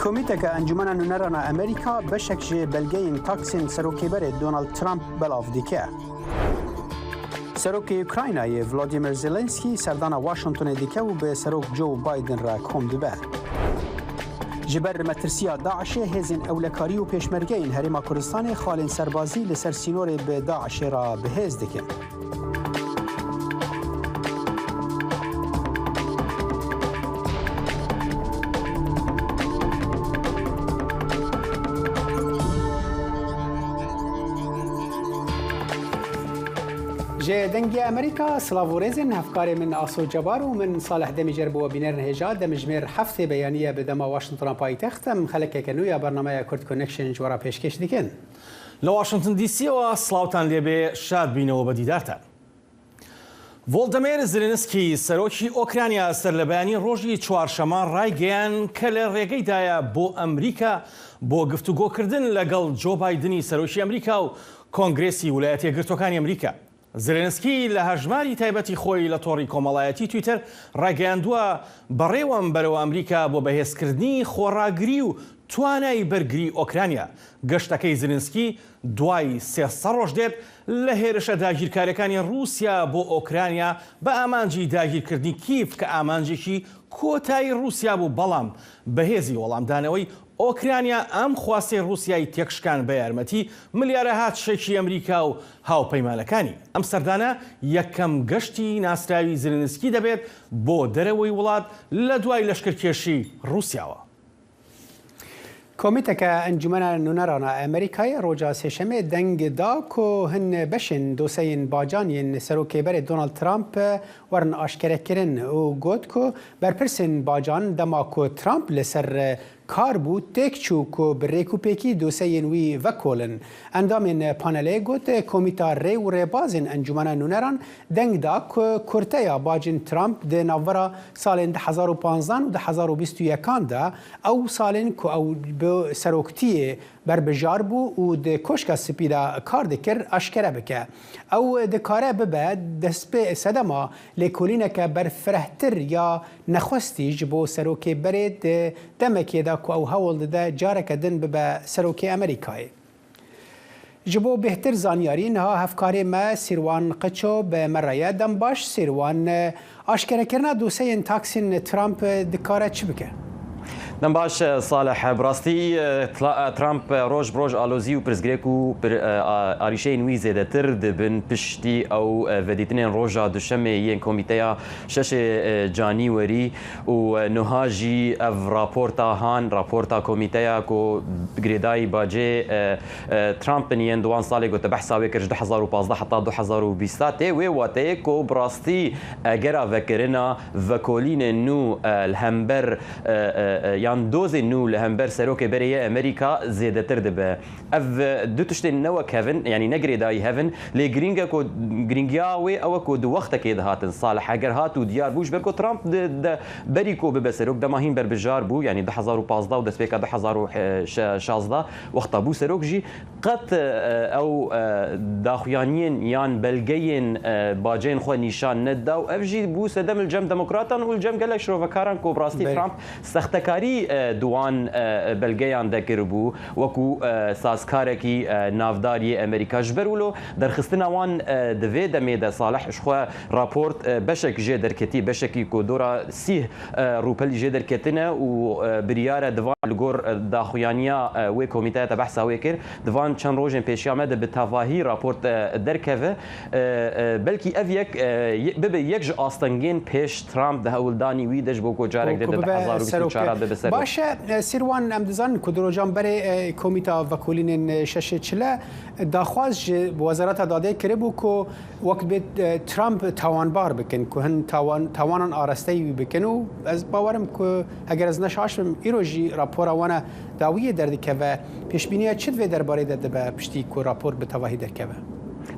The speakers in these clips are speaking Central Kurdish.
کمیته که انجمن نونران امریکا بشک جه بلگین تاکسین سروکیبر دونالد ترامپ بلاف دیکه. سروک اوکراینای ولادیمیر زلنسکی سردان واشنطن دیکه و به سروک جو بایدن را کم دبه. جبر مترسیا داعش هزین اولکاری و پیشمرگین هریما کردستان خالین سربازی لسر سینور به داعش را بهز دکن. جه دنگی امریکا سلاوريزن هفکار من آسو جبار و من صالح دمیجر بو بینر نهجاد دمجمر هفته بیانیه به دما واشنطن پایتخت خلک کنویا برنامه کرد کانکشن جوارا پیشکش دیکن. لواشنطن دی سی و سلاوتان لیبه شاد بینو بدیدارتان. ولدمیر زلنسکی سروکی اوکراینیا سرلبانی روزی چوارشمان رایگیان کل ریگی دایا بو امریکا بو گفتگو کردن لگل جو بایدنی سروکی امریکا و کنگرسی ولایت یەکگرتووەکانی امریکا. زلنسکی لە هەژماری تایبەتی خۆی لە تۆڕی کۆمەڵایەتی تویتر ڕاگەیاندووە بەڕێوەم بەرەو ئەمریکا بۆ بەهێزکردنی خۆڕاگری و توانای بەرگری ئۆکرانیا. گەشتەکەی زلنسکی دوای 300 ڕۆژ دێت لە هێرشە داگیرکاریەکانی رووسیا بۆ ئۆکرانیا بە ئامانجی داگیرکردنی کیف کە ئامانجێکی کۆتایی رووسیا بوو، بەڵام بەهێزی وەڵامدانەوەی ئۆکرانیا ئەم خواستەی رووسیای تێکشکان بە یارمەتی ملیارەها شێکی ئەمریکا و هاوپەیمانەکانی. ئەم سەردانە یەکەم گەشتی ناسراوی زلنسکی دەبێت بۆ دەرەوەی وڵات لە دوای لەشکرکێشی رووسیاوە. کمیته که انجمن نونران امریکای روزا سهشنبه دنگ دا که هن بشن دوسین باجانین سروکیبر دونالد ترامپ ورن آشکره کرن و گوت که برپرسن باجان دما که ترامپ لسر کار بود تک چو که بریکو پیکی دوسین وی وکولن. اندامین پانله گوت کمیتا ری و ریبازین انجمن نونران دنگ دا که کرتیا باجن ترامپ ده نوورا سالین 2015 و 2021 دا او سالین که او به سروکتی بربجار بو و ده کشک سپیدا کار دکر اشکره بکه. او ده کاره ببه دست به صدما لکولینه که برفرهتر یا نخواستی جبو سروکی برید دمکی دا که او هول ده جاره کدن ببه سروکی امریکای. جبو بهتر زانیارین ها هفکاری ما سیروان قچو به مرایه دم باش سیروان اشکره کرنا دوسین تاکسین ترامپ دکاره چی بکه؟ دم باش صالح براستی ترامپ روج بروج آلوزی و پرزگریکو آریشه نوی زیادتر دبن پشتی او ودیتنین روجا دوشمه یین کمیته شش جانیوری و نهاجی اف راپورتا هان راپورتا کمیته کو گریدای باجه ترامپ نین دوان سالی گوت بحثاوی کرج 2015 حتی 2020 و واته کو براستی اگر وکرنا وکولین نو الهمبر یان دوز نو لهمبر سروک بریه امریکا زیادتر دبه. اف دو تشتین نو کهون یعنی نگری دای هون لی گرینگا کو گرینگیا و او کو دو وقت که هاتن صالح اگر هاتو دیار بوش برکو ترامپ بری کو به سروک دماهین بر بجار بو یعنی 2015 و دست بیکا 2016 وقت بو سروک جی قط او داخویانین یان بلگین باجین خو نشان ندا و اف جی بو سدم الجم دموکراتان و الجم گلک شروفکاران کو براستی ترامپ سختکاری دوان بلگیان دکر بو وکو سازکارکی نافداری امریکا جبرولو درخستن وان دوی دمید صالح اشخوا راپورت بشک جه درکتی بشکی کو دورا سیه روپل جه درکتنه و بریار دوان لگور داخویانیا و کمیته بحثا وکر دوان چند روزن پیش آمد به تواهی راپورت درکوه بلکی اف یک ببه یک ج آستنگین پیش ترامپ ده اولدانی ویدش بو کو جارک ده 2024 باشه سیروان امدزان کدروجان برای کمیتا وکولین شش چله داخواز وزارت داده کرده بو که وقت به ترامپ توانبار بکن که هن توانان آرستهی بکن و از باورم که اگر از نشاشم ایروژی راپور وانا داویه درده که و پیشبینیه چید و درباره داده به پشتی که راپور به تواهی در که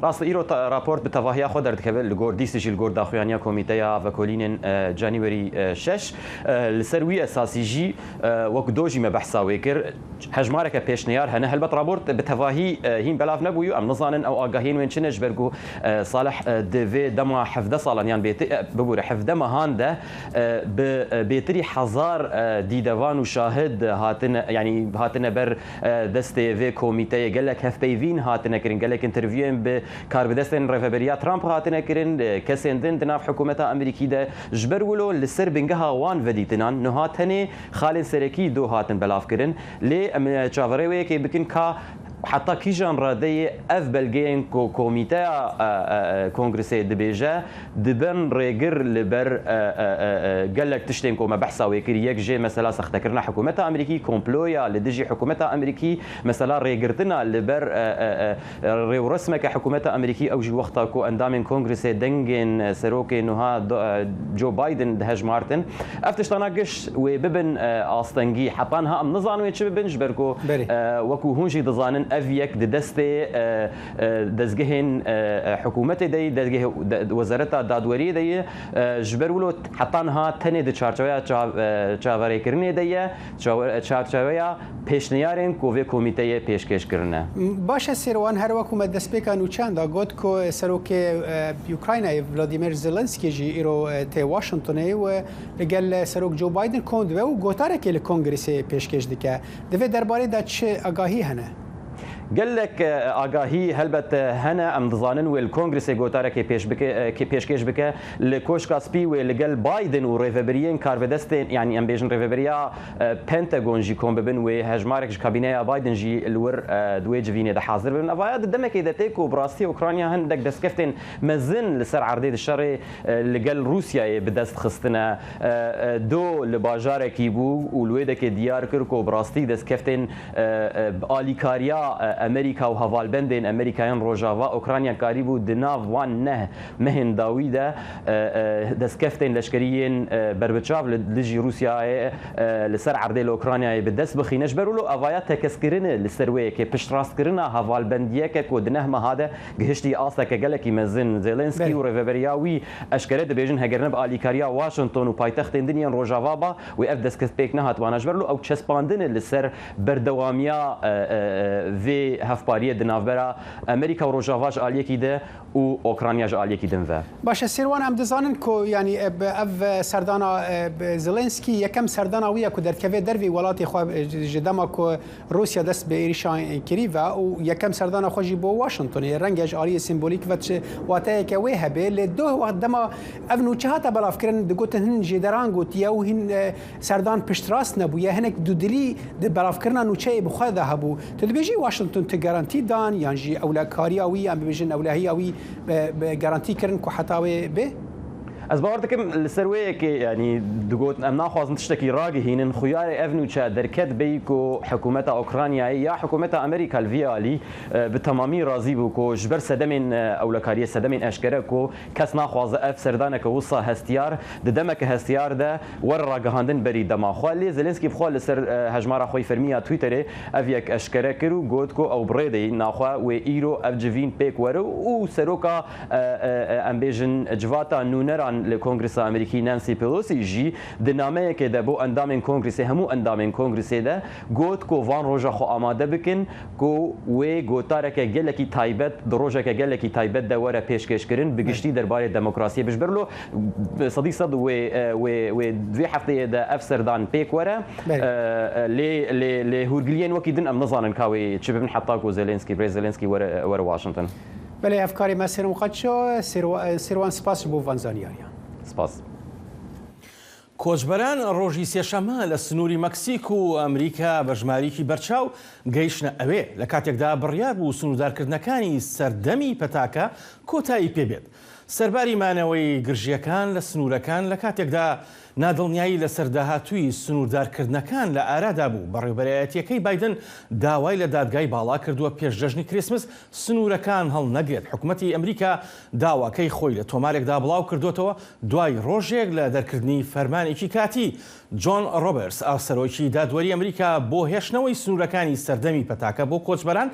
راست ایرو راپورت به تواهی خود در دکبه لگور دیسیجی لگور داخویانیا کمیته و کلین جانیوری 6 لسروی اساسی جی وقت دوجی مبحثا ویکر هجمارك بيشنيار هنا هلبت رابورت بتواهي هين بلاف نبويو ام نظانن او اگاهين وين چنج برگو صالح ديفي دما حفظه سالان يعني بيت ببور حفظه مهانده بيتري حزار ديدوان وشاهد هاتن يعني هاتن بر دستي في كوميتي قال لك هف بيفين هاتن كرين قال لك انترفيو بكاربدستن ريفابريا ترامب هاتن كرين كسندن دناف حكومتها امريكي ده جبر ولو لسر بنگها وان وديتنان نو هاتن خالد سركي دو هاتن بلاف كرين لي ام تشافري كي بكن كا حتى كيجان رادي اف بلجين كوميتا كونغرسي دبيجا دبن ريجر لبر قال لك تشتين كوما بحثا ويكر يك جي مثلا سختكرنا حكومتها امريكي كومبلويا لدجي حكومتها امريكي مثلا ريجرتنا لبر ريو رسمك حكومتها امريكي او جي وقتا كو اندام كونغرسي دنجن سروكي نوها جو بايدن دهج مارتن افتشتناقش وببن استنجي حطانها ام نظان وين ببن جبركو وكو هونجي دزانن افيك دستي دزجهن حكومتي دي دزجه وزارتها دادوري دي جبرولو حطانها تني د چارچویا چاوري کرني دي چارچویا پیشنیارن کووی کمیته پیشکش کرنه باشه سیروان هر وکو مدسپیکا نوچان دا گوت کو سروک اوکراینای ولادیمیر زلنسکی جی ایرو تی واشنطن و لگل سروک جو بایدن کوند و گوتاره که لکنگرس پیشکش دکه دوی درباره دا چه آگاهی هنه قال لك آگاهی هلبت هنا ام دزانن والكونغرس گوتاره که پیشکش بکه لکوشکاسپی و لگل بایدن و ریفابریین کارودستن يعني ام بیجن ریفابریا پنتاگون جی کوم ببن و هجمارك کابینه بایدن جی الور دوی جوینه ده حاضر بن افایاد دمک ایدتک و براستی اوکرانیا هندك دسکفتن مزن لسر عرضی الشر لگل روسیا بدست خستنا دو لباجارکی بو و لویدک دیار کرکو براستی دسکفتن آلیکاریا امریکا و هوالبندن امریکایان روجاوا اوکرانیا قریبو دناو وان نه مهن داویده دسکفتن لشکریین بربچاو لجی روسیا لسر عرضی اوکرانیا بدست بخینش برولو اوایات تکسکرین لسروی که پشت راست کرنا هوالبندیه که کودنه ما هذا گهشتی آسا که گلکی مزن زيلنسكي و ریفابریاوی اشکره دبیجن هگرنب آلیکاریا واشنطن و پایتخت دنیان روجاوا با و اف دسکست پیک نه هاتوانش برلو او چسپاندن لسر بردوامیا و هفپاری دناوبرا امریکا و روجاواج آلیکی ده و اوکرانیاج آلیکی دنوه باشه سیروان هم دزانن کو یعنی اف سردانا زلنسکی یکم سردانا ویا کو در کوی دروی ولاتی خو جدما کو روسیا دست به ایران کریو و یکم سردانا خوجی بو واشنطن رنگش آری سیمبولیک و واته که وی هبه ل دو وقت دما اف نو چهات بلاف کرن دگوت هن جدران گوت یا و هن سردان پشت راست نبو یا هنک دودلی د بلاف کرنا نو چه بخو ذهبو تدبیجی واشنطن تگارانتی دان یعنی اولا کاریاوی ام بیجن اولهیاوی بگارانتی کرن کو حتاوی به از باور دکم لسروی که یعنی دگوت ام ناخواست تشتکی راگی هینن خیار افنو چه درکت بیکو حکومت اوکراینیا یا حکومت امریکا الویالی به تمامی راضی بو کو جبر سدمن اولکاری سدمن اشکره کو کس ناخواست اف سردانه که وصا هستیار ددمک هستیار ده ور راگهاندن بری دما خالی زلنسکی بخوال لسر هجمارا خوی فرمیا تویتر اف یک اشکره کرو گوت کو او بریدی ناخوا و ایرو اف جوین پیک ورو او سروکا ام بیجن جواتا نونران لكونغرس الامريكي نانسي بيلوسي جي دنامه که ده بو اندام کنگرس همو اندام کنگرس ده گوت کو وان روجا خو آماده بکن کو و گوتاره که گلکی تایبت دروجا که گلکی تایبت ده وره پیشکش کرن بگشتی درباره دموکراسی بجبرلو صدیق صد و دوی هفته ده افسردان پیک وره ل هورگلین وکی دن ام نظانن کاوی چه ببن حتا کو زيلنسكي بري زيلنسكي ور واشنطن بله افکاری مسیر مقدشو سیروان سپاس بو وانزانیاریا سپاس کۆچبەران ڕۆژی سێشەممە لە سنووری مەکسیک و ئەمریکا بە ژمارەیەکی بەرچاو گەیشتنە ئەوێ لە کاتێکدا بڕیار بوو سنووردارکردنەکانی سەردەمی پەتاکە کۆتایی پێبێت. سەرباری مانەوەی گرژیەکان لە سنوورەکان لە کاتێکدا نادڵنیایی لەسەر داهاتووی سنووردارکردنەکان لە ئارادا بوو. بەڕێوەبەرایەتیەکەی بایدن داوای لە دادگای باڵا کردووە پێش جەژنی کریسمس سنوورەکان هەڵنەگرێت. حکوومەتی ئەمریکا داواکەی خۆی لە تۆمارێکدا بڵاو کردوتەوە دوای ڕۆژێک لە دەرکردنی فەرمانێکی کاتی. جۆن ڕۆبرتس ئافسەرۆکی دادوەری ئەمریکا بۆ هێشتنەوەی سنوورەکانی سەردەمی پەتاکە بۆ کۆچبەران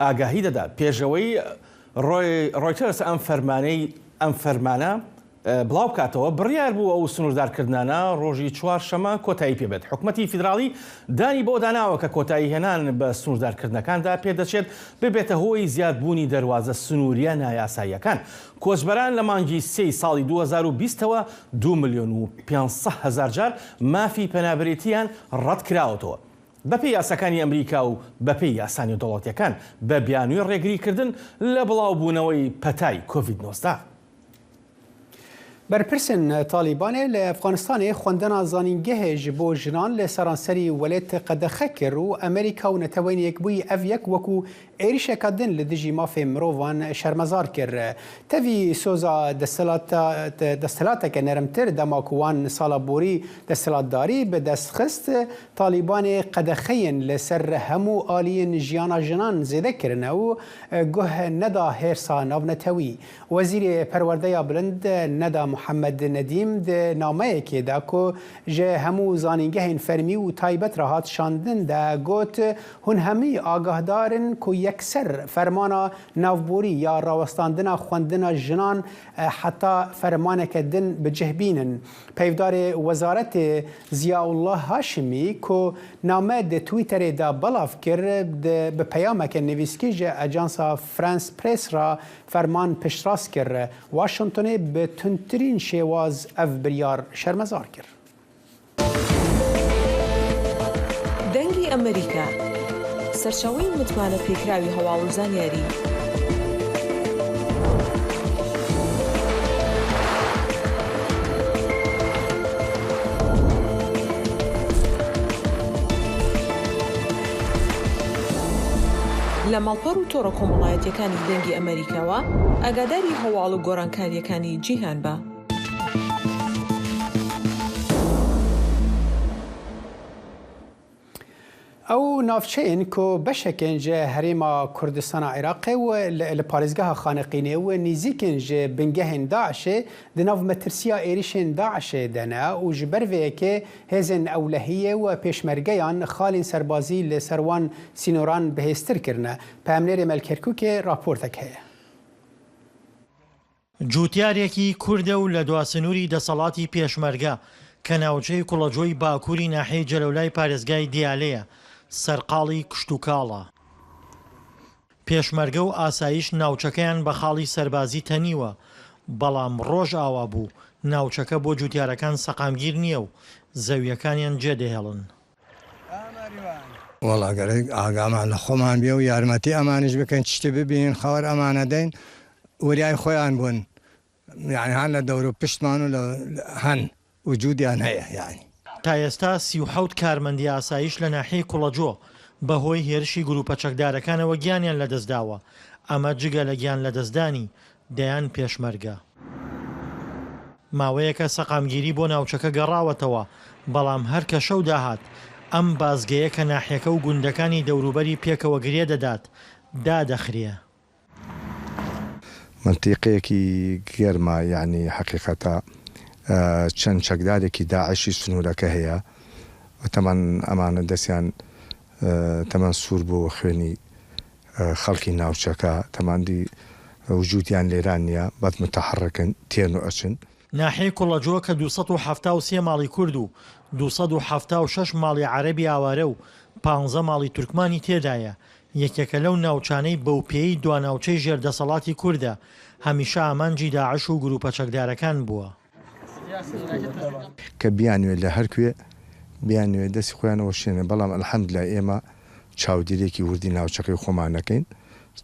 ئاگاهی دەدا پێشەوەی ڕۆیتەرس ئەم فەرمانە بڵاو بکاتەوە بڕیار بوو ئەو سنووردارکردانە ڕۆژی چوارشەمە کۆتایی پێبێت. حکوومەتی فیدراڵی دانی بۆ داناوە کە کۆتایی هێنان بە سنووردارکردنەکاندا پێدەچێت ببێتە هۆی زیادبوونی دەواازە سنووریە نایاساییەکان. کۆچبەران لە مانگی 3 ساڵی 2020ەوە 2,500,000 جار مافی پەنابەرێتیان ڕەت کراوەتەوە. بەپێی یاساکانی ئەمریکا و بەپێی یاسانی دەوڵەتیەکان بە بیانووی ڕێگریکردن لە بڵاوبوونەوەی پەتای کۆڤید-19. بەرپرسن تالیبانێ لە ئەفغانستانê خوێندنا زانینگehê ji bo jinan li seranserî welêt qedexe kir û Amerîka û netewên yekbûyî ev yek wekû êrişeka din li dijî mafê mirovan şermezar kir. Tevî soza desthilateke nermtir dema ku wan sala borî desthilatdarî bi destxist Talibanê qedexeyên li ser hemû aliyên jiyana jinan zêde kirine û guh neda hêrsa navnetewî. Wezîrê Perwerdeya Bilind Neda محمد ندیم د نامەیەکێ دا کو ji hemû zanîngehên fermî û taybet re hat şandin de got hûn hemî agahdar ku yekser fermana navborî ya rawestandina xwendina jinan heta fermaneke din bi cih bînin. Peyvdarê Wezaretê Ziyaullah Haşimî ku name di Twitterê da belav kir bi peyameke nivîskî ji Ajansa France Press ra ferman piştrast kir. Washingtonê bi tundtirîn şêwaz ev biryar şermezar kir. دەنگی ئەمریکا سەرچاوەی متمانە پێکراوی هەواڵ و زانیاری. لە ماڵپەڕ و تۆڕە کۆمەڵایەتیەکانی دەنگی ئەمریکاوە ئاگاداری هەواڵ و گۆڕانکاریەکانی جیهان بە. ئەو ناوچەیەن کو بەشێکن ji herêma Kurdistana Iraqê û li parêzgeha Xaneqînê û nîzîkin ji bingehên Daişê di nav metirsiya êrişên Daişê de ne û ji ber vê yekê hêzên ewlehiyê û pêşmergeyan xalên serbazî li ser wan sînoran bihêztir kirine. Peyamnêrê Melkerkûkê raportek heye. جوتیارێکی کوردە و لە دواسنووری دەسەڵاتی پێشمەرگە کە ناوچەی کوڵەجۆی باکووری ناحەی جەلەولای پارێزگای دیالەیە سەرقاڵی کشتتوکاڵە. پێشمەرگە و ئاسایش ناوچەکەیان بە خاڵی سەربازی تەنیوە، بەڵام ڕۆژ ئاوا بوو ناوچەکە بۆ جوتیارەکان سەقامگیر نییە و زەویەکانیان جێدەهێڵن. وەڵاگەرە ئاگامان لە خۆمان بێ و یارمەتی ئەمانش بکەن چتە ببین خەوەر ئەمانە دەین وریای خۆیان بوون یعنی هەن لە دەور و پشتمان و هەن وجودیان هەیە یعنی. تا ئێستا 37 کارمەندی ئاسایش لە ناحەی کوڵەجۆ بەهۆی هێرشی گروپە چەکدارەکانەوە گیانیان لەدەستداوە. ئەمە جگە لە گیان لەدەستدانی دەیان پێشمەرگە. ماوەیەکە سەقامگیری بۆ ناوچەکە گەڕاوەتەوە، بەڵام هەر کە شەو داهات ئەم بازگەیە کە ناحیەکە و گوندەکانی دەوروبەری پێکەوە گرێ دەدات دادەخرێ. منتیقەیەکی گەرمە یعنی حقیقەتە چەند چەکدارێکی داعشی سنوورەکە هەیە تەمان ئەمانە دەستیان تەمان سوور بۆ خوێنی خەڵکی ناوچەکە تەماندی وجودیان لێران نییە بەت متەحڕەکن تێن و ئەچن. ناحەی کوڵەجۆ کە 273 ماڵی کورد و 276 ماڵی عەرەبی ئاوارە و 15 ماڵی تورکمانی تێدایە. یەکێکە لەو ناوچانەی بەوپێی دواناوچەی ژێردەسەڵاتی کووردە هەمیشە ئامانجی داعش و گروپە چەکدارەکان بووە. کە بیانوێ لە هەرکوێ بیانوێ دەستی خۆیانەوە شوێنێ بەڵام ئەلحەمدولای ئێمە چاودێرێکی وردی ناوچەکەی خۆمانەکەین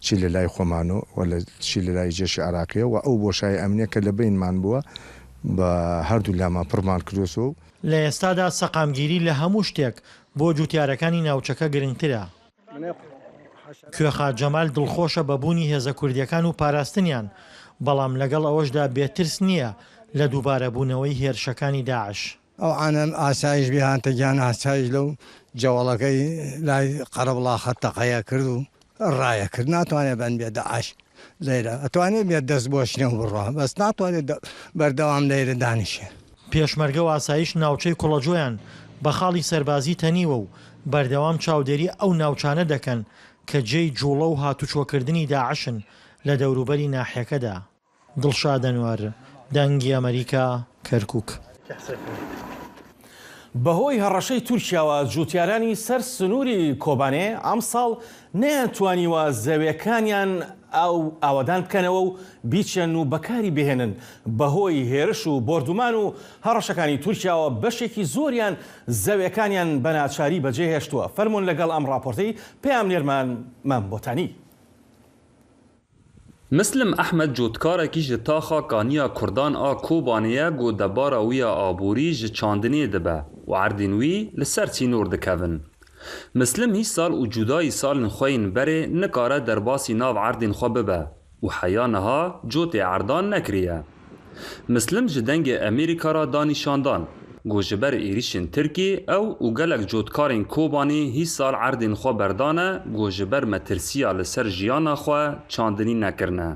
چی لە لای خۆمانەوە ولا چی لە لای جێشی عراقیە و ئەو بۆشای ئەمنیە کە لە بینمان بووە بە هەردوو لامان پڕمان کردوسەوە. لە ئێستادا سەقامگیری لە هەموو شتێک بۆ جوتیارەکانی ناوچەکە گرنگترە. کوێخا جەمال دڵخۆشە بەبوونی هێزە کوردیەکان و پاراستنیان، بەڵام لەگەڵ ئەوەشدا بێترس نییە لە دووبارەبوونەوەی هێرشەکانی داعش. ئەو ئانەم ئاسایش بیهانتە گیان ئاسایش لەو جەوەڵەکەی لای قەرەبڵا خەتەقەیە کرد و ڕایە کرد ناتوانێت بەن بێ داعش لێرە ئەتوانێت بێت دەست بۆ شنێ و بڕۆ بەس ناتوانێت بەردەوام لێرە دانیشێ. پێشمەرگە و ئاسایش ناوچەی کوڵەجۆیان بە خاڵی سەربازی تەنیوە و بەردەوام چاودێری ئەو ناوچانە دەکەن کە جێی جوڵە و هاتوچۆکردنی داعشن لە دەوروبەری ناحیەکەدا. دڵشاد ئەنوار، دەنگی ئەمریکا، کەرکووک. بەهۆی هەڕەشەی تورکیاوە جوتیارانی سەر سنووری کۆبانێ ئەم ساڵ نەیانتوانیوە زەویەکانیان ئەو ئاوادان بکەنەوە و بیچێن و بەکاری بهێنن. بەهۆی هێرش و بۆردومان و هەڕەشەکانی تورکیاوە بەشێکی زۆریان زەویەکانیان بە ناچاری بەجێهێشتووە. فەرمونون لەگەڵ ئەم راپۆرتەی پێام لێرمان بۆتانی. مسلم ئەحمەد جوتکارێکی ji taxa kaniya Kurdan a Kobaniyê got debara wî ya aborî ji çandinê dibe û erdên wî li ser çînor dikevin. Mislim hîç sal û cudayî salên xwe yên berê nikare derbasî nav erdên xwe bibe û heya niha cotê erdan nekiriye. Mislim ji dengê Amerîka ra danîşandan got ji ber êrişên Tirkî ew û gelek cotkarên Kobanî hîç sal erdên xwe berdane got ji ber metirsiya li ser jiyana xwe çandinî nekirine.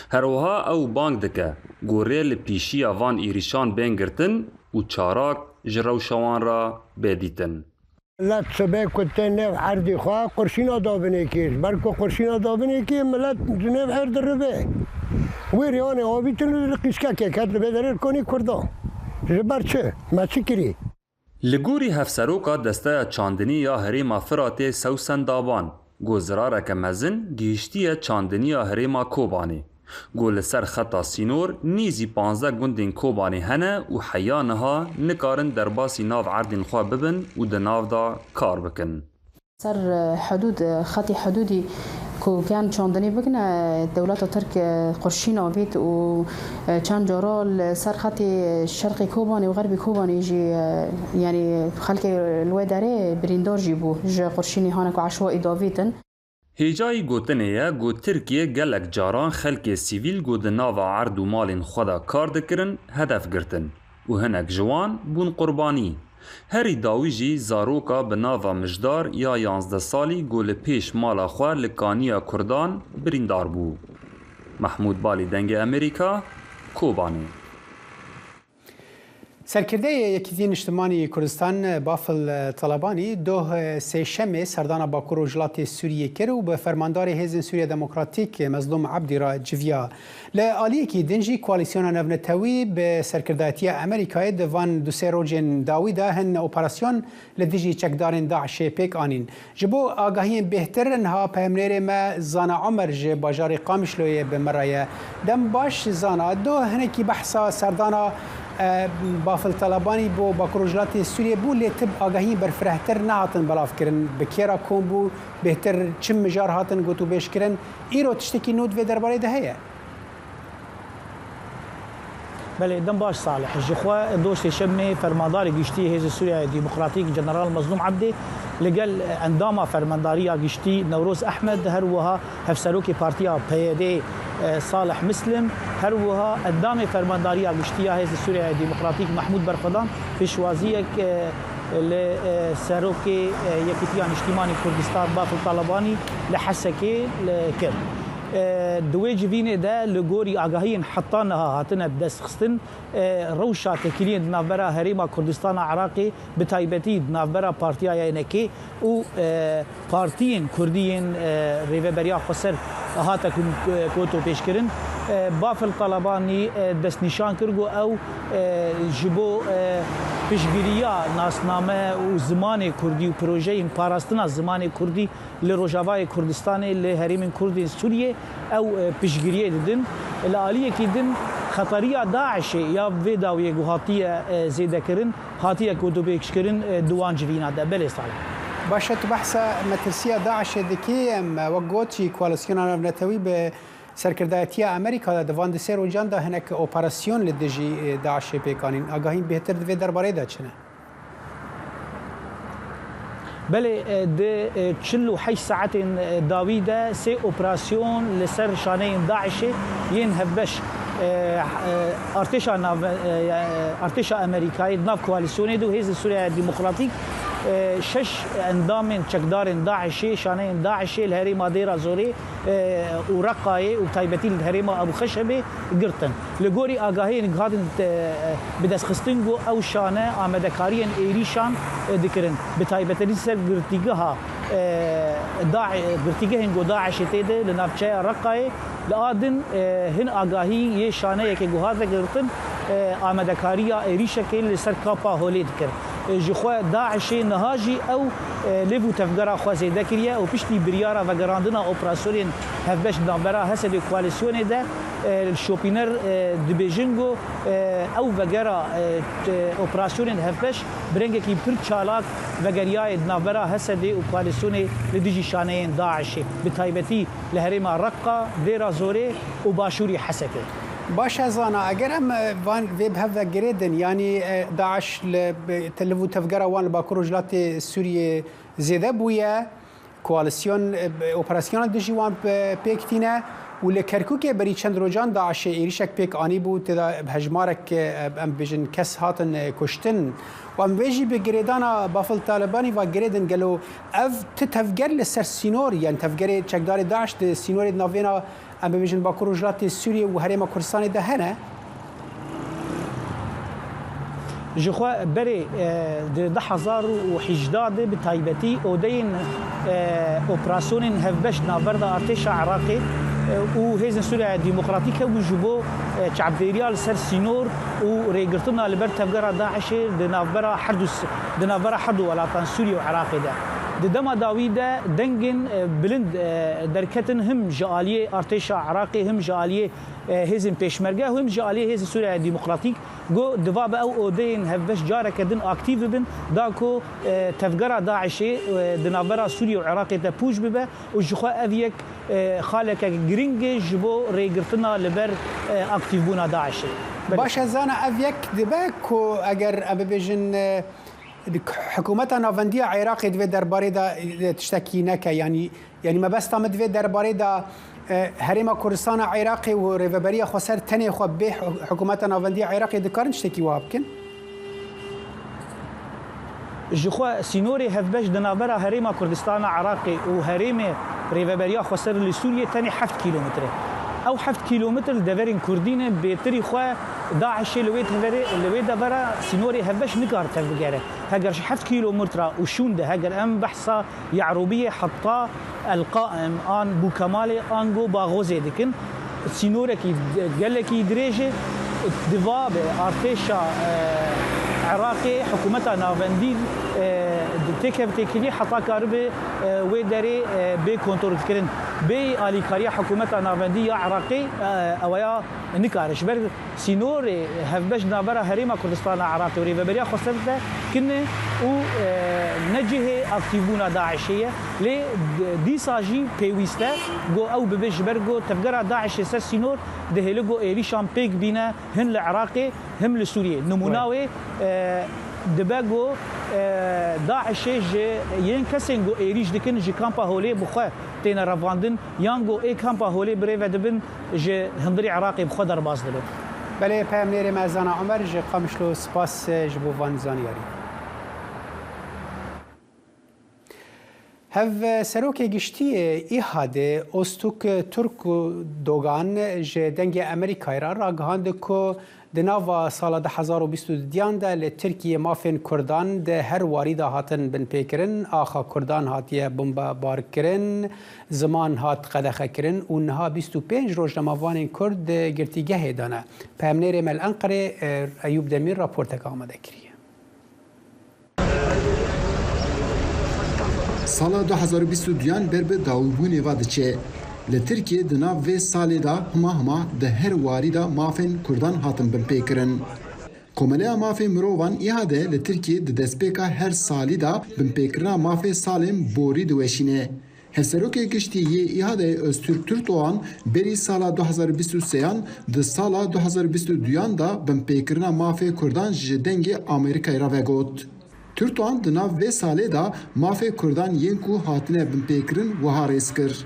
Her wiha ew bang dike got rê li pîşiya van êrişan bên girtin û çarak ji rewşa wan ra bêdîtin. ملت سبه کته نف عردی خواه قرشینا دابنه کیش برکو قرشینا دابنه کی ملت نف عرد ربه ویر یعنی آبی تنو قیسکه که کت لبه دریر کنی کردان جبر چه؟ ما چی کری؟ لگوری هفسروکا دسته چاندنی یا هریما فراته سوسن دابان گوزرارک مزن گیشتی چاندنی یا هریما کوبانی گول سر خطا سینور نیزی 15 گوندین کوبانی هنه و حیانها نکارن در باسی ناو عردین خواه ببن و ده ناو دا کار بکن. سر حدود خطی حدودی که كان چاندنی بکنه دولت ترک قرشین آبید و چند جارا سر خط شرقی کوبانی و غربی کوبانی جی یعنی خلق الوی داره بریندار جی بو جا قرشینی هانک و عشوائی داویدن. هیجای گوتنه گو ترکیه گلک جاران خلق سیویل گو ده ناوا عرد و مالین خدا کار دکرن هدف گرتن و هنک جوان بون قربانی. هری داوی جی زاروکا به ناوا مجدار یا 11 سالی گو لپیش مالا خواه لکانیا کردان بریندار بو. محمود بالی دنگ امریکا، کوبانی. سرکرده یکیتین اجتماعی کردستان بافل طلبانی دو سهشنبه سردان باکور و جلات سوریه کرد و به فرماندار حزب سوریه دموکراتیک مظلوم عبدی را جویا. لعالیه کی دنجی کوالیسیون نونتوی به سرکرده‌تی امریکای دوان دو سه روزن داویده هن اپراسیون لدیجی چکدارن داعش پیک آنین. جبو آگاهی بهتر انها پهمنیر ما زانا عمر ج باجار قامشلوی به مرایه دم باش زانا دو هنکی بحثا سردانا بافل طلبانی بو باکروجلات سوریه بو لیتب آگاهی برفرهتر نهاتن بلاف کرن بکیرا کون بو بهتر چم مجار هاتن گوتو بیش کرن ایرو تشتکی نود و درباره ده هیه بله دم باش صالح جخوا دوشت شمي فرماندار گشتی حزب سوريا ديمقراطيك جنرال مظلوم عبدي لقال انداما فرمانداريا گشتی نوروز احمد هروها هفسروكي بارتيا بيدي صالح مسلم هروها اندام فرمانداريا گشتی حزب سوريا ديمقراطيك محمود برخدان في شوازيك لسروكي يكتيان اجتماعي كردستان بافل طالباني لحسكي لكل دوی جوینه ده لگوری آگاهی حطانها هاتنه بدست خستن روشا تکیلین نافبرا هریما کردستان عراقی بتایبتی نافبرا پارتیای نکی و پارتیین کردیین ریوبریا خسر هاتا کوتو پیش کرن بافل طلبانی دست نشان کرگو او جبو پیشگیریا ناسنامه و زمان کردی و پروژه پاراستنا زمان کردی لروجاوای کردستان لهریم کردی سوریه او پیشگیریه دادن العالیه که دن خطریه داعش یا ویدا و یگو هاتیه زیده کرن هاتیه کدو بیکش کرن دوان جوینا ده بله صالح باشه تو بحث مترسیه داعش دکی وقوتي کوالسیون نتوی به سرکرده‌تی امریکا دوان دسر و جان ده هنک اپراسیون لدجی داعش پیکانین آگاهی بهتر دوی درباره ده چنه بله ده 48 ساعت داویده سه اپراسیون لسر شانه داعش ین هبش ارتشا امریکایی ناف کوالیسیون دو حزب سوریه دموکراتیک شش اندام چکدار داعشی شانه داعشی الهريمه ديرا زوري ورقاي وتايبتي الهريمه ابو خشبه قرتن لغوري اگاهي نغادن بدس خستنگو او شانه امدكارين ايريشان دكرن بتايبتي سر قرتيغها برتيجهن جو داعش تيده لنافشة رقاي لآدن هن آگاهی شانه که گوهاده گرتن آمدکاریا ایریشه که لسر کاپا هولید کرد. جخوا داعش نهاجی او لیو تفجر خوازه دکریه و پشتی بریارا و گراندنا اپراسیون هفبش دامبرا حسد کوالسیون ده الشوپینر دبیجنگو او وگرا اپراسیون هفبش برنگه کی پر چالاک وگریای دامبرا حسد کوالسیون لدیجی شانه داعش بتایبتی لهرم رقه دیرا زوره و باشوری حسکه. باش زانا اگر ام وان ویب هفا گریدن یعنی داعش تلفو تفجر وان باکر جلات سوریه زیده بویه کوالسیون اپراسیون دجی وان پیکتینه و لکرکوک بری چند روزان داعش ایریشک پیک آنی بود تدا هجمارک ام بیجن کس هاتن کشتن و ام ویجی به گریدانا بافل طالبانی و گریدن گلو اف تفجر لسر سینور یعنی تفجر چکدار داعش ده سینور ناوینا ام بیجن باکر جلات سوریه و هرم کردستان ده هنه جخوا بري ده حزار وحجداد بتايبتي ودين اوبراسيون هفبش نابرد ارتش عراقي وهيزن سوريا ديمقراطيكا وجبو شعبيريال سر سينور وريغرتنا لبر تفجر داعش دنافبرا حدو ولا كان سوريا وعراقي ده دما داويدا دنجن بلند دركتن هم جاليه ارتش عراقي هم جاليه هيزن بيشمرجه هم جاليه هيزن سوريا ديمقراطيك جو دفاب او اودين هفش جاره كدن اكتيف بن داكو تفجر داعش دنابرا سوريا وعراقي تبوج ببه وجخوا افيك خالك جرينج جبو ريغرتنا لبر اكتيف بونا داعش باش زانا افيك دباكو اگر ابيجن حکومت ناوندی عراق دوی درباره دا تشتکی نکه یعنی ما بس تام دوی درباره دا هرم کردستان عراقی و ریوبری خسر تنه خو به حکومت ناوندی عراقی دکارن تشتکی وابکن جخوا سینوری هفبش دنابرا هرم کردستان عراقی و هرم ریوبری خسر لسوریه تنه 7 کیلومتر او 7 کیلومتر دورین کردین بهتری خو داعش لويت دبرا سينوري هبش نكار تفجره هجر 7 كيلومتر وشون ده هجر ام بحثه يعروبيه حطا القائم ان بو كمال انجو باغوزي دكن سينوري كي قال لك دريجه دفاب ارتشا عراقي حكومتها نافندي تكلي حطا كاربي ويدري بي كونترول كرن بي اليكاريا حكومتها نافندي عراقي اويا نكارش بر سينور هفبش نابرا هريما كردستان عراقي وريبريا خسرته كنا و نجه اكتيفونا داعشيه لي ديساجي بيويستا جو او ببش برجو تفجر داعش سر سينور دهلجو ايريشان بيك بينا هن العراقي هم لسوريا نموناوي دباغو داعش ين كسنجو ايريش دكن جي كامبا هولي بخوا تينا رافاندن يانجو اي كامبا هولي بريفا دبن جي هندري عراقي بخوا درباز دلو بله پیامنیر مزانا عمر جي قامشلو سپاس جبو وان زانياري هف سروک گشتی ایهاده استوک ترک دوگان جه دنگ امریکای را راگهاند که دناوا سال 2022 ده لترکیه مافین کردان ده هر واریدا هاتن بن پیکرن آخا کردان هاتیه بمبا بار کرن زمان هات قدخه کرن و نها 25 روز نماوان کرد گرتیگه دانه پیامنیر مل انقره ایوب دمیر راپورتک آمده کریه سالا 2022 بربه داوبونی وادچه لترکیه دناو و سالی دا هما ده هر واری دا مافین کردان هاتن بن پیکرن. کومله مافی مروان ایهاده لترکیه ده دسپیکا هر سالی دا بن پیکرنا مافی سالم بوری دوشینه. هفسروک گشتی یه ایهاده öztürk Türkdoğan beri sala 2023 ده sala 2022 da bن پیکرنا مافی کردان جدنگ آمریکای را وگوت. Türkdoğan dınav ve sale da mafê Kurdan yên ku hatine binpêkirin wiha rêz kir.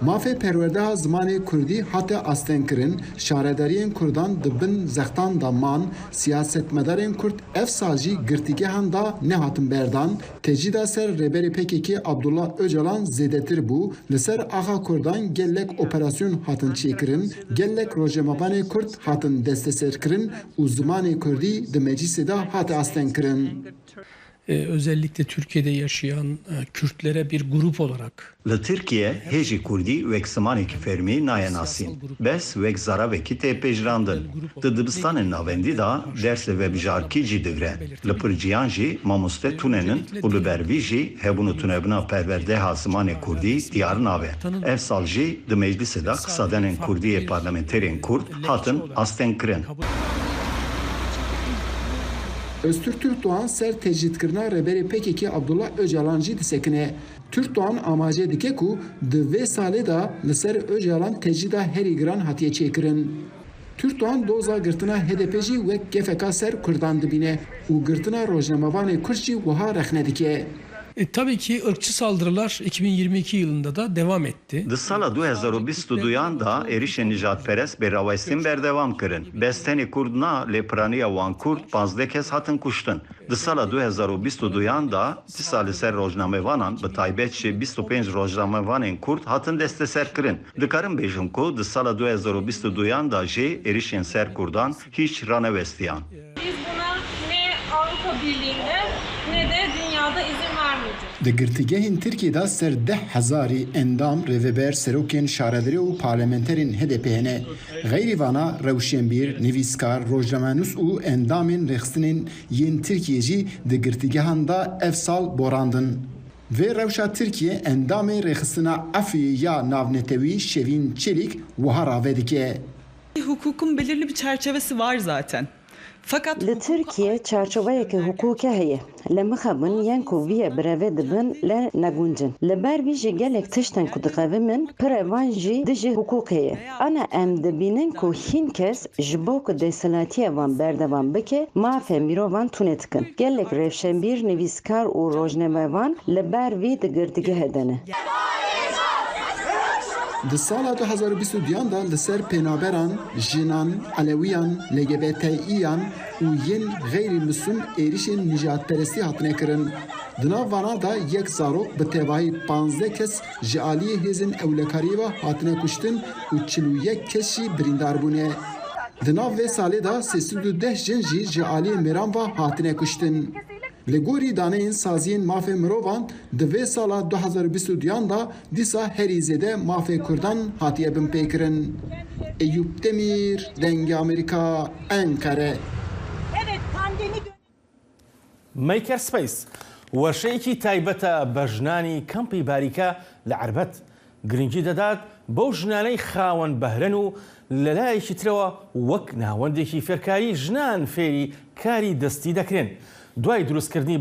Mafê perwerdeha zimanê Kurdî hate astenkirin, şaredariyên Kurdan dibin zextan da man, siyasetmedarên Kurd ev sal jî girtîgehan da nehatin berdan, tecîda ser rêberê PKK Abdullah Öcalan zêdetir bû, li ser axa Kurdan gelek operasyon hatin çêkirin, gelek rojemavanê Kurd hatin desteserkirin û zimanê Kurdî di meclîsê de hate astenkirin. özellikle Türkiye'de yaşayan Kürtlere bir grup olarak. Li Tirkiye hêjî Kurdî wek zimanekî fermî naye nasîn. Bes wek zaravekî tê pêjirandin. Di dibistanên navendî da ders li vebijarkî jî digre. Li pirciyan jî mamoste tunenin û li ber vî jî hebûn û tunebûna perwerdeha zimanê Kurdî diyar nave. Ev sal jî di meclisê da qsadenên Kurdiyê parlamenterên Kurd hatin astengkirin. Öztürk Türkdoğan ser tecridkirina reberê PKK Abdullah Öcalan jî disekine. Türkdoğan amaje dike ku di vê salê da li ser Öcalan tecrida herî giran hatiye çêkirin. Türkdoğan doza girtina HDP jî wek gefeka ser Kurdan dibîne û girtina rojnamevanê Kurd jî wiha rexne dike. Tabii ki ırkçı saldırılar 2022 yılında da devam etti. Di sala 2022 da êrişên nijadperest bê rawestin berdevam kirin. Bestenê Kurd na lêpiraniya wan Kurd 15 kes hatin kuştin. Di sala 2022 da dîsa li ser rojnamevanan bi taybet jî 25 rojnamevanên Kurd hatin desteserkirin. Dikarin bêjin ku di sala 2022 da jî êrişên ser Kurdan hiç ranevestiyan. Biz buna ne Avrupa Birliği'nde ne de dünyada izin vermeyeceğiz. Di girtîgehên Tirkiyeyê ser 10,000 endam rêveber serokên şaredirê û parlamenterên HDP hene. Geyrî vana rewşenbîr, nivîskar, rojnamenûs û endamên rêxistinên yên Tirkiyeyê jî di girtîgehan da ev sal borandin. Vê rewşa Tirkiye endamê rêxistina Efrî ya navnetewî Şevîn Çelik wiha rave dike. Hukukun belirli bir çerçevesi var zaten. Fakat li Tirkiye çerçeveyeke hukuke heye. Li mixabin yên ku vîye birevê dibin le neguncin. Li ber vî jî gelek tiştên ku dixevimin pirevan jî dijî hukukê ye. Ana em dibînin ku hîn kes ji bo ku dêsalatiya wan berdevam bike mafê mirovan tune dikin. Gelek revşenbîr, nivîskar û rojnamevan li ber vî di girtîgehê de ne. Di sala 2022 da li ser pênaberan, jinan, Alewiyan, LGBTİyan û yên gêrîmûslim êrişên nijadperestî hatine kirin. Di nav vana da yek zarok bi tevahî 15 kes ji aliyê hêzên ewlekariyê ve hatine kuştin û 41 kes jî birîndar bûne. Di nav vê salê da 310 jin jî ji aliyê mêran ve hatine kuştin. Li gorî daneyên saziyên mafê mirovan di vê sala 2022 da dîsa herî zêde mafê Kurdan hatiye binpêkirin. Eyüp Demir, Dengê Amerîka, Ankara. Makerspace وەرشەیەکی تایبەتە بە ژنانی کەمپی باریکە لە عەربەت گرنگی دەدات بەو ژنانەی خاوەن بەهرەن و لەلایەکی ترەوە وەک ناوەندێکی فێرکاری ژنان فێری کاری دەستی دەکرێن. دوای دروستکردنی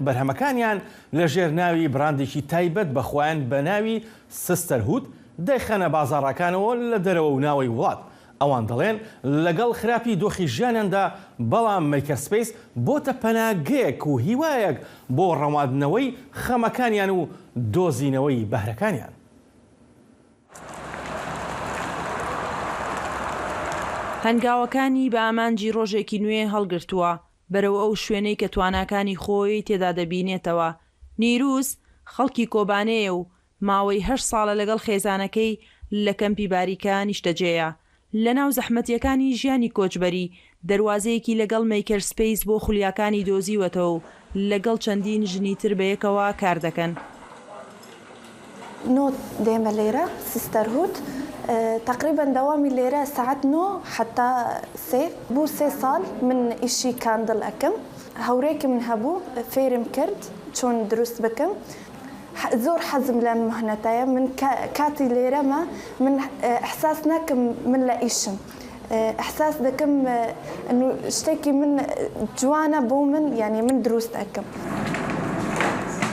بەرهەمەکانیان لە ژێر ناوی براندێکی تایبەت بەخوایان بە ناوی سستەرهود دەیخەنە بازاڕەکانەوە لە دەرەوە و ناوەی وڵات. ئەوان دەڵێن لەگەڵ خراپی دۆخی ژیانیاندا بەڵام مەیکەرسپەیس بۆتە پەناگەیەک و هیوایەک بۆ ڕەوادنەوەی خەمەکانیان و دۆزینەوەی بەهرەکانیان. هەنگاوەکانی بە ئامانجی ڕۆژێکی نوێ هەڵگرتووە بەرەو ئەو شوێنەی کە تواناکانی خۆی تێدا دەبینێتەوە. نیروس خەڵکی کۆبانەیە و ماوەی 8 ساڵە لەگەڵ خێزانەکەی لە کەمپی باریکە نیشتەجێیە. لە ناو زەحمەتیەکانی ژیانی کۆچبەری دەواازەیەکی لەگەڵ مەیکەرسپەیس بۆ خولیاکانی دۆزیوەتەوە و لەگەڵ چەندین ژنی تر بەیەکەوە کار دەکەن. نۆ دێمە لێرە سستەرهود تقریبا دەوامی لێرە ساعت 9 حتا سێ بوو 3 ساڵ من ئیشی کاندڵ ئەەکەم. هەورێکی من هەبوو فێرم کرد چۆن دروست بکەم. زۆر حەزم لە مهنەتایە من کاتی لێرەمە من احساس ناکەم من لە ئیشم. احساس دەکەم شتێکی من جوانە بۆ من یعنی من دروست ئەەکەم.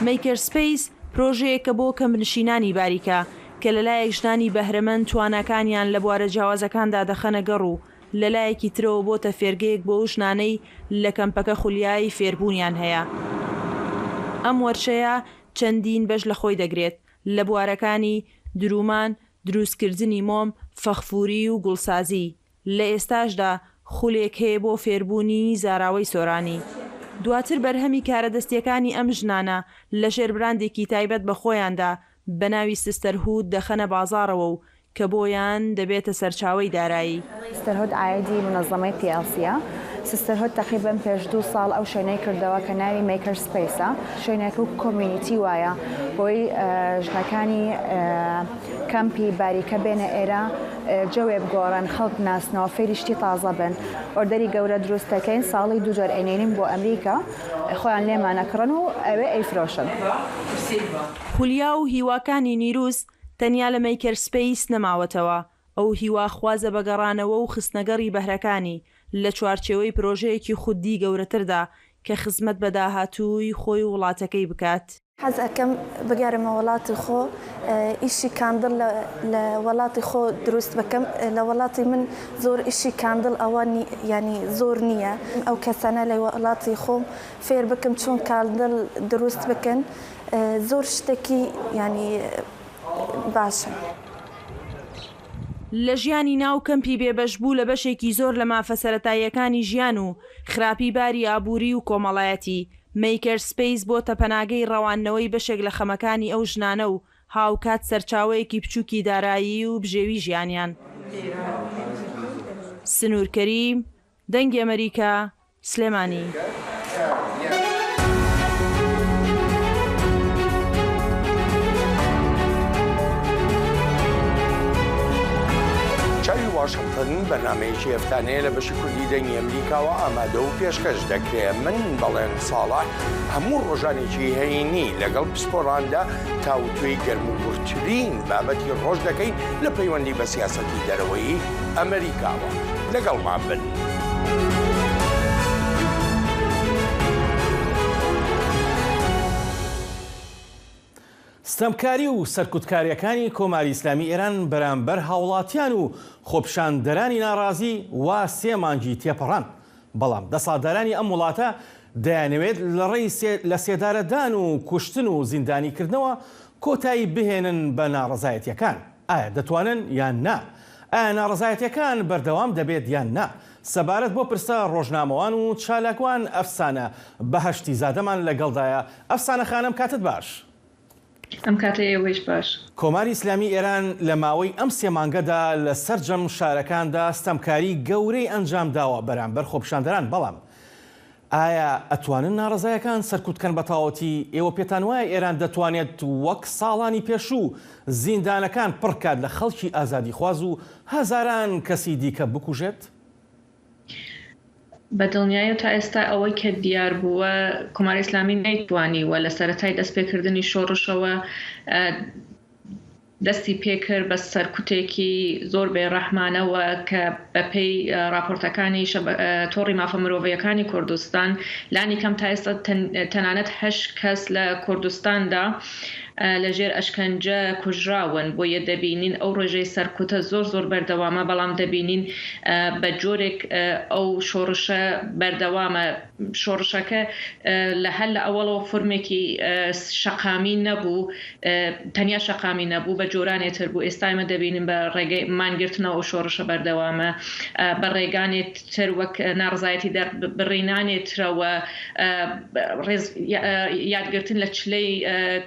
مەیکەرسپەیس پرۆژەیەکە بۆ کەمنشینانی باریکە کە لەلایەک ژنانی بەهرەمەند تواناکانیان لە بوارە جیاوازەکاندا دەخەنە گەڕ و لەلایەکی ترەوە بۆتە فێرگەیەک بۆ ژنانەی لە کەمپەکە خولیایی فێربوونیان هەیە. ئەم وەرشەیە چەندین بەش لە خۆی دەگرێت لە بوارەکانی درومان، دروستکردنی مۆم، فەخفوری و گوڵسازی. لە ئێستاشدا خولێک هەیە بۆ فێربوونی زاراوەی سۆرانی. دواتر بەرهەمی کارەدەستیەکانی ئەم ژنانە لە ژێربراندێکی تایبەت بە خۆیاندا بە ناوی سستەرهود دەخەنە بازاڕەوە و کە بۆیان دەبێتە سەرچاوەی دارایی. سستەرهود ئایدی منەظەمەی PLCە سیستەرهۆت تقریبا پێش 2 ساڵ ئەو شوێنەی کردەوە کە ناوی میکر سپیسە، شوێنێک و کۆمیونیتی وایە بۆی ژنەکانی کەمپی باریکە بێنە ئێرە جوێ بگۆڕن، خەڵک ناسنەوە، فێریشتی تازە بن. ئۆردەری گەورە دروستەکەین ساڵی 2 جار ئەینێنین بۆ ئەمریکا، خۆیان لێمانەکڕن و ئەوێ ئەیفرۆشن. خولیا و هیواکانی نیروس تەنیا لە میکر سپیس نەماوەتەوە، ئەو هیوا خوازە بەگەڕانەوە و خستنەگەڕی بەهرەکانی لە چوارچێوەی پرۆژەیەکی خودی گەورەتردا کە خزمەت بە داهاتووی خۆی و وڵاتەکەی بکات. حەز ئەکەم بگەرمە وڵاتی خۆ، ئیشی کاندڵ لە وڵاتی خۆ دروست بکەم. لە وڵاتی من زۆر ئیشی کاندڵ ئەوە ینی زۆر نییە. ئەو کەسانە لە وڵاتی خۆم فێر بکەم چۆن کاندڵ دروست بکەن، زۆر شتێکی ینی باشە. لە ژیانی ناو کەمپی بێبەشبوو لە بەشێکی زۆر لە مافە سەرەتاییەکانی ژیان و خراپی باری ئابووری و کۆمەڵایەتی، میکر سپیس بۆتە پەناگەی ڕەوانەوەی بەشێک لە خەمەکانی ئەو ژنانە و هاوکات سەرچاوەیەکی بچووکی دارایی و بژێوی ژیانیان. سنوور کەریم، دەنگی ئەمریکا، سلێمانی. چاوی واشنگتن بەنامەیەکی هەفتانەیە لە بەشی کوردی دەنگی ئەمریکاوە ئامادە و پێشکەش دەکرێت. من بەڵێن ساڵح هەموو ڕۆژانێکی هەینی لەگەڵ پسپۆراندا تاوتوێی گەرموگورترین بابەتی ڕۆژ دەکەین لە پەیوەندی بە سیاسەتی دەرەوەی ئەمریکاوە. لەگەڵمان بن. ستەمکاری و سەرکوتکاریەکانی کۆماری ئیسلامی ئێران بەرامبەر هاوڵاتیان و خۆپشاندەرانی ناڕازی وا 3 مانگی تێپەڕان. بەڵام دەسەڵاتدارانی ئەم وڵاتە دەیانەوێت لە ڕێی لە سێدارەدان و کوشتن و زیندانیکردنەوە کۆتایی بهێنن بە ناڕزایەتیەکان. ئایا دەتوانن یان نا؟ ئایا ناڕزایەتیەکان بەردەوام دەبێت یان نا؟ سەبارەت بۆ پرسە ڕۆژنامەوان و چالاکوان ئەفسانە بەهەشتی زادەمان لەگەڵدایە. ئەفسانە خانم کاتت باش. ئەم کاتە ئێوەش باش. کۆماری ئیسلامی ئێران لە ماوەی ئەم 3 مانگەدا لە سەرجەم شارەکاندا ستەمکاری گەورەی ئەنجام داوە بەرامبەر خۆپشاندەران. بەڵام ئایا ئەتوانن ناڕزایەکان سەرکوتکەن بە تاوەتی؟ ئێوە پێتان وایە ئێران دەتوانێت وەک ساڵانی پێشوو زیندانەکان پڕکات لە خەڵکی ئازادی خواز و هەزاران کەسی دیکە بکوژێت؟ بە دڵنیایە تا ئێستا ئەوەی کە دیار بووە کۆماری ئیسلامی نەیتوانیوە لە سەرەتای دەستپێکردنی شۆڕشەوە دەستی پێکرد بە سەرکوتێکی زۆر بێڕەحمانەوە کە بەپێی راپۆرتەکانی تۆڕی مافە مرۆڤیەکانی کوردستان لانی کەم تا ئێستا تەنانەت 8 کەس لە کوردستاندا لەژێر ئەشکەنجە کوژراون. بۆیە دەبینین ئەو ڕێژەی سەرکوتە زۆر بەردەوامە، بەڵام دەبینین بە جۆرێک ئەو شۆڕشە بەردەوامە. شۆڕشەکە لە هەل لە ئەوڵەوە فرمێکی شەقامی نەبوو، تەنیا شەقامی نەبوو، بە جۆرانێتر بوو. ئێستامە دەبینین بە ڕێگەی مانگرتنەوە ئەو شۆڕشە بەردەوامە، بە ڕێگانێت تر وەک ناڕزایەتی بڕینانێترەوە، یادگرتن لە چلەی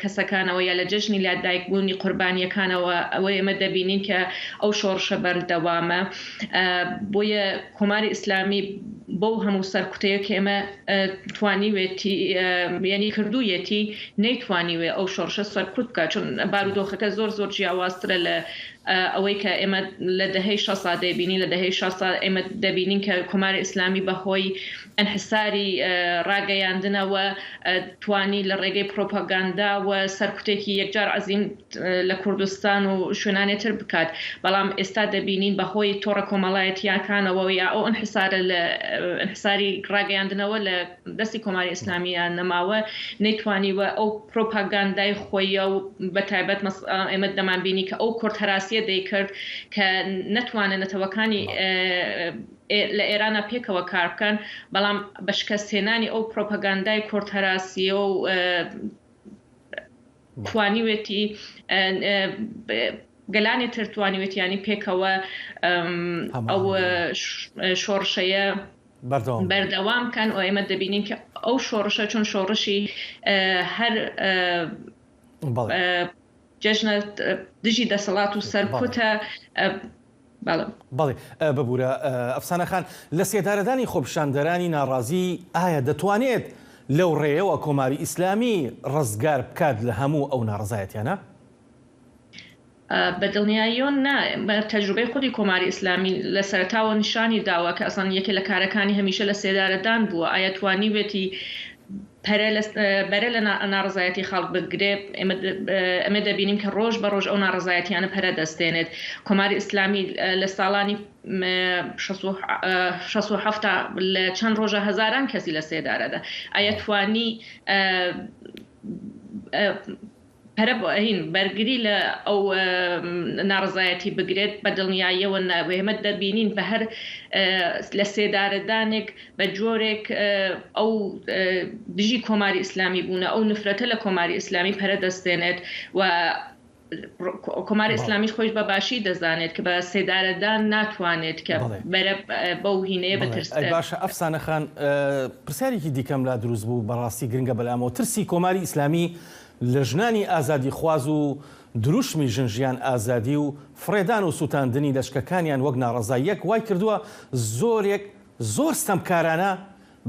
کەسەکانەوە یا لە جژنی لادایکبوونی قوربانیەکانەوە. ئەوەی ئێمە دەبینین کە ئەو شۆڕشە بەردەوامە. بۆیە کۆماری ئیسلامی بەو هەموو سەرکوتەیە کە ئێمە توانیوێتی یعنی کردوویەتی نەیتوانیوێ ئەو شۆڕشە سەرکوت بکات، چون بارودۆخەکە زۆر جیاوازترە لە ئەوەی کە ئێمە لە دەهەی 60 دەبینین. لە دەهەی 60 ئێمە دەبینین کە کۆماری ئیسلامی بەهۆی ئەنحساری ڕاگەیاندنەوە توانی لە ڕێگەی پرۆپاگاندا و سەرکوتێکی یەکجار عەزیم لە کوردستان و شوێنانێتر بکات. بەڵام ئێستا دەبینین بەهۆی تۆڕە کۆمەڵایەتیەکانەوە یا ئەو ئەنحساری ڕاگەیاندنەوە لە دەستی کۆماری ئیسلامیان نەماوە، نەیتوانیوە ئەو پرۆپاگاندای خۆیە و بەتایبەت ئێمە دەمانبینی کە ئەو کورد هەراسیە دەیکرد کە نەتوانن نەتەوەکانی لە ئێرانە پێکەوە کار بکەن، بەڵام بەشکەستێنانی ئەو پرۆپاگاندای کورد هەراسیە و توانیوێتی گەلانی تر توانیوێتیانی پێکەوە ئەو شۆڕشەیە بەردەوام کەن و ئێمە دەبینین کە ئەو شۆڕشە چون شۆڕشی هەر جەژنە دژی دەسەڵات و سەرکوتە بەڵێ ببوورە ئەفسانە خان لە سێدارەدانی خۆپشاندەرانی ناڕازی ئایا دەتوانێت لەو ڕێەوە کۆماری ئیسلامی ڕزگار بکات لە هەموو ئەو ناڕزایەتیانە؟ بەدڵنیاییۆن تەجروبەی خودی کۆماری ئیسلامی لە سەرتاوە نیشانی داوە کە ئەسان یەکێ لە کارەکانی هەمیشە لە سێدارەدان بووە ئایا توانی بێتی بەرە لە ناڕزایەتی خەڵک بگرێ ئەمە دەبینیم کە ڕۆژ بە ڕۆژ ئەو ناڕزایەتیانە پەرە دەستێنێت کۆماری ئیسلامی لە ساڵانی 67 لە چەند ڕۆژە هەزاران کەسی لە سێدارەدا ئایا توانی پەرە هین بەرگری لە ئەو ناڕزایەتی بگرێت بە دڵنیاییەوە نابێمە دەبینین بە هەر لە سێدارەدانێک بە جۆرێک ئەو دژی کۆماری ئیسلامی بوونە ئەو نفرەتە لە کۆماری ئیسلامی پەرە دەستێنێت و کۆماری ئیسلامی خۆش بە باشی دەزانێت کە بە سێدارەدان ناتوانێت کە بەرە بەو هینەیە بەترس. باشە ئەفسانە خان پرسیارێکی دیکەم لا دروست بوو بەڕاستی گرنگە بەلامەوە ترسی کۆماری ئیسلامی لە ژنانی ئازادی خواز و دروشمی ژنژیان ئازادی و فڕێدان و سووتاندنی لەشکەکانیان وەک ناڕەزاییەک وای کردووە زۆر ستەمکارانە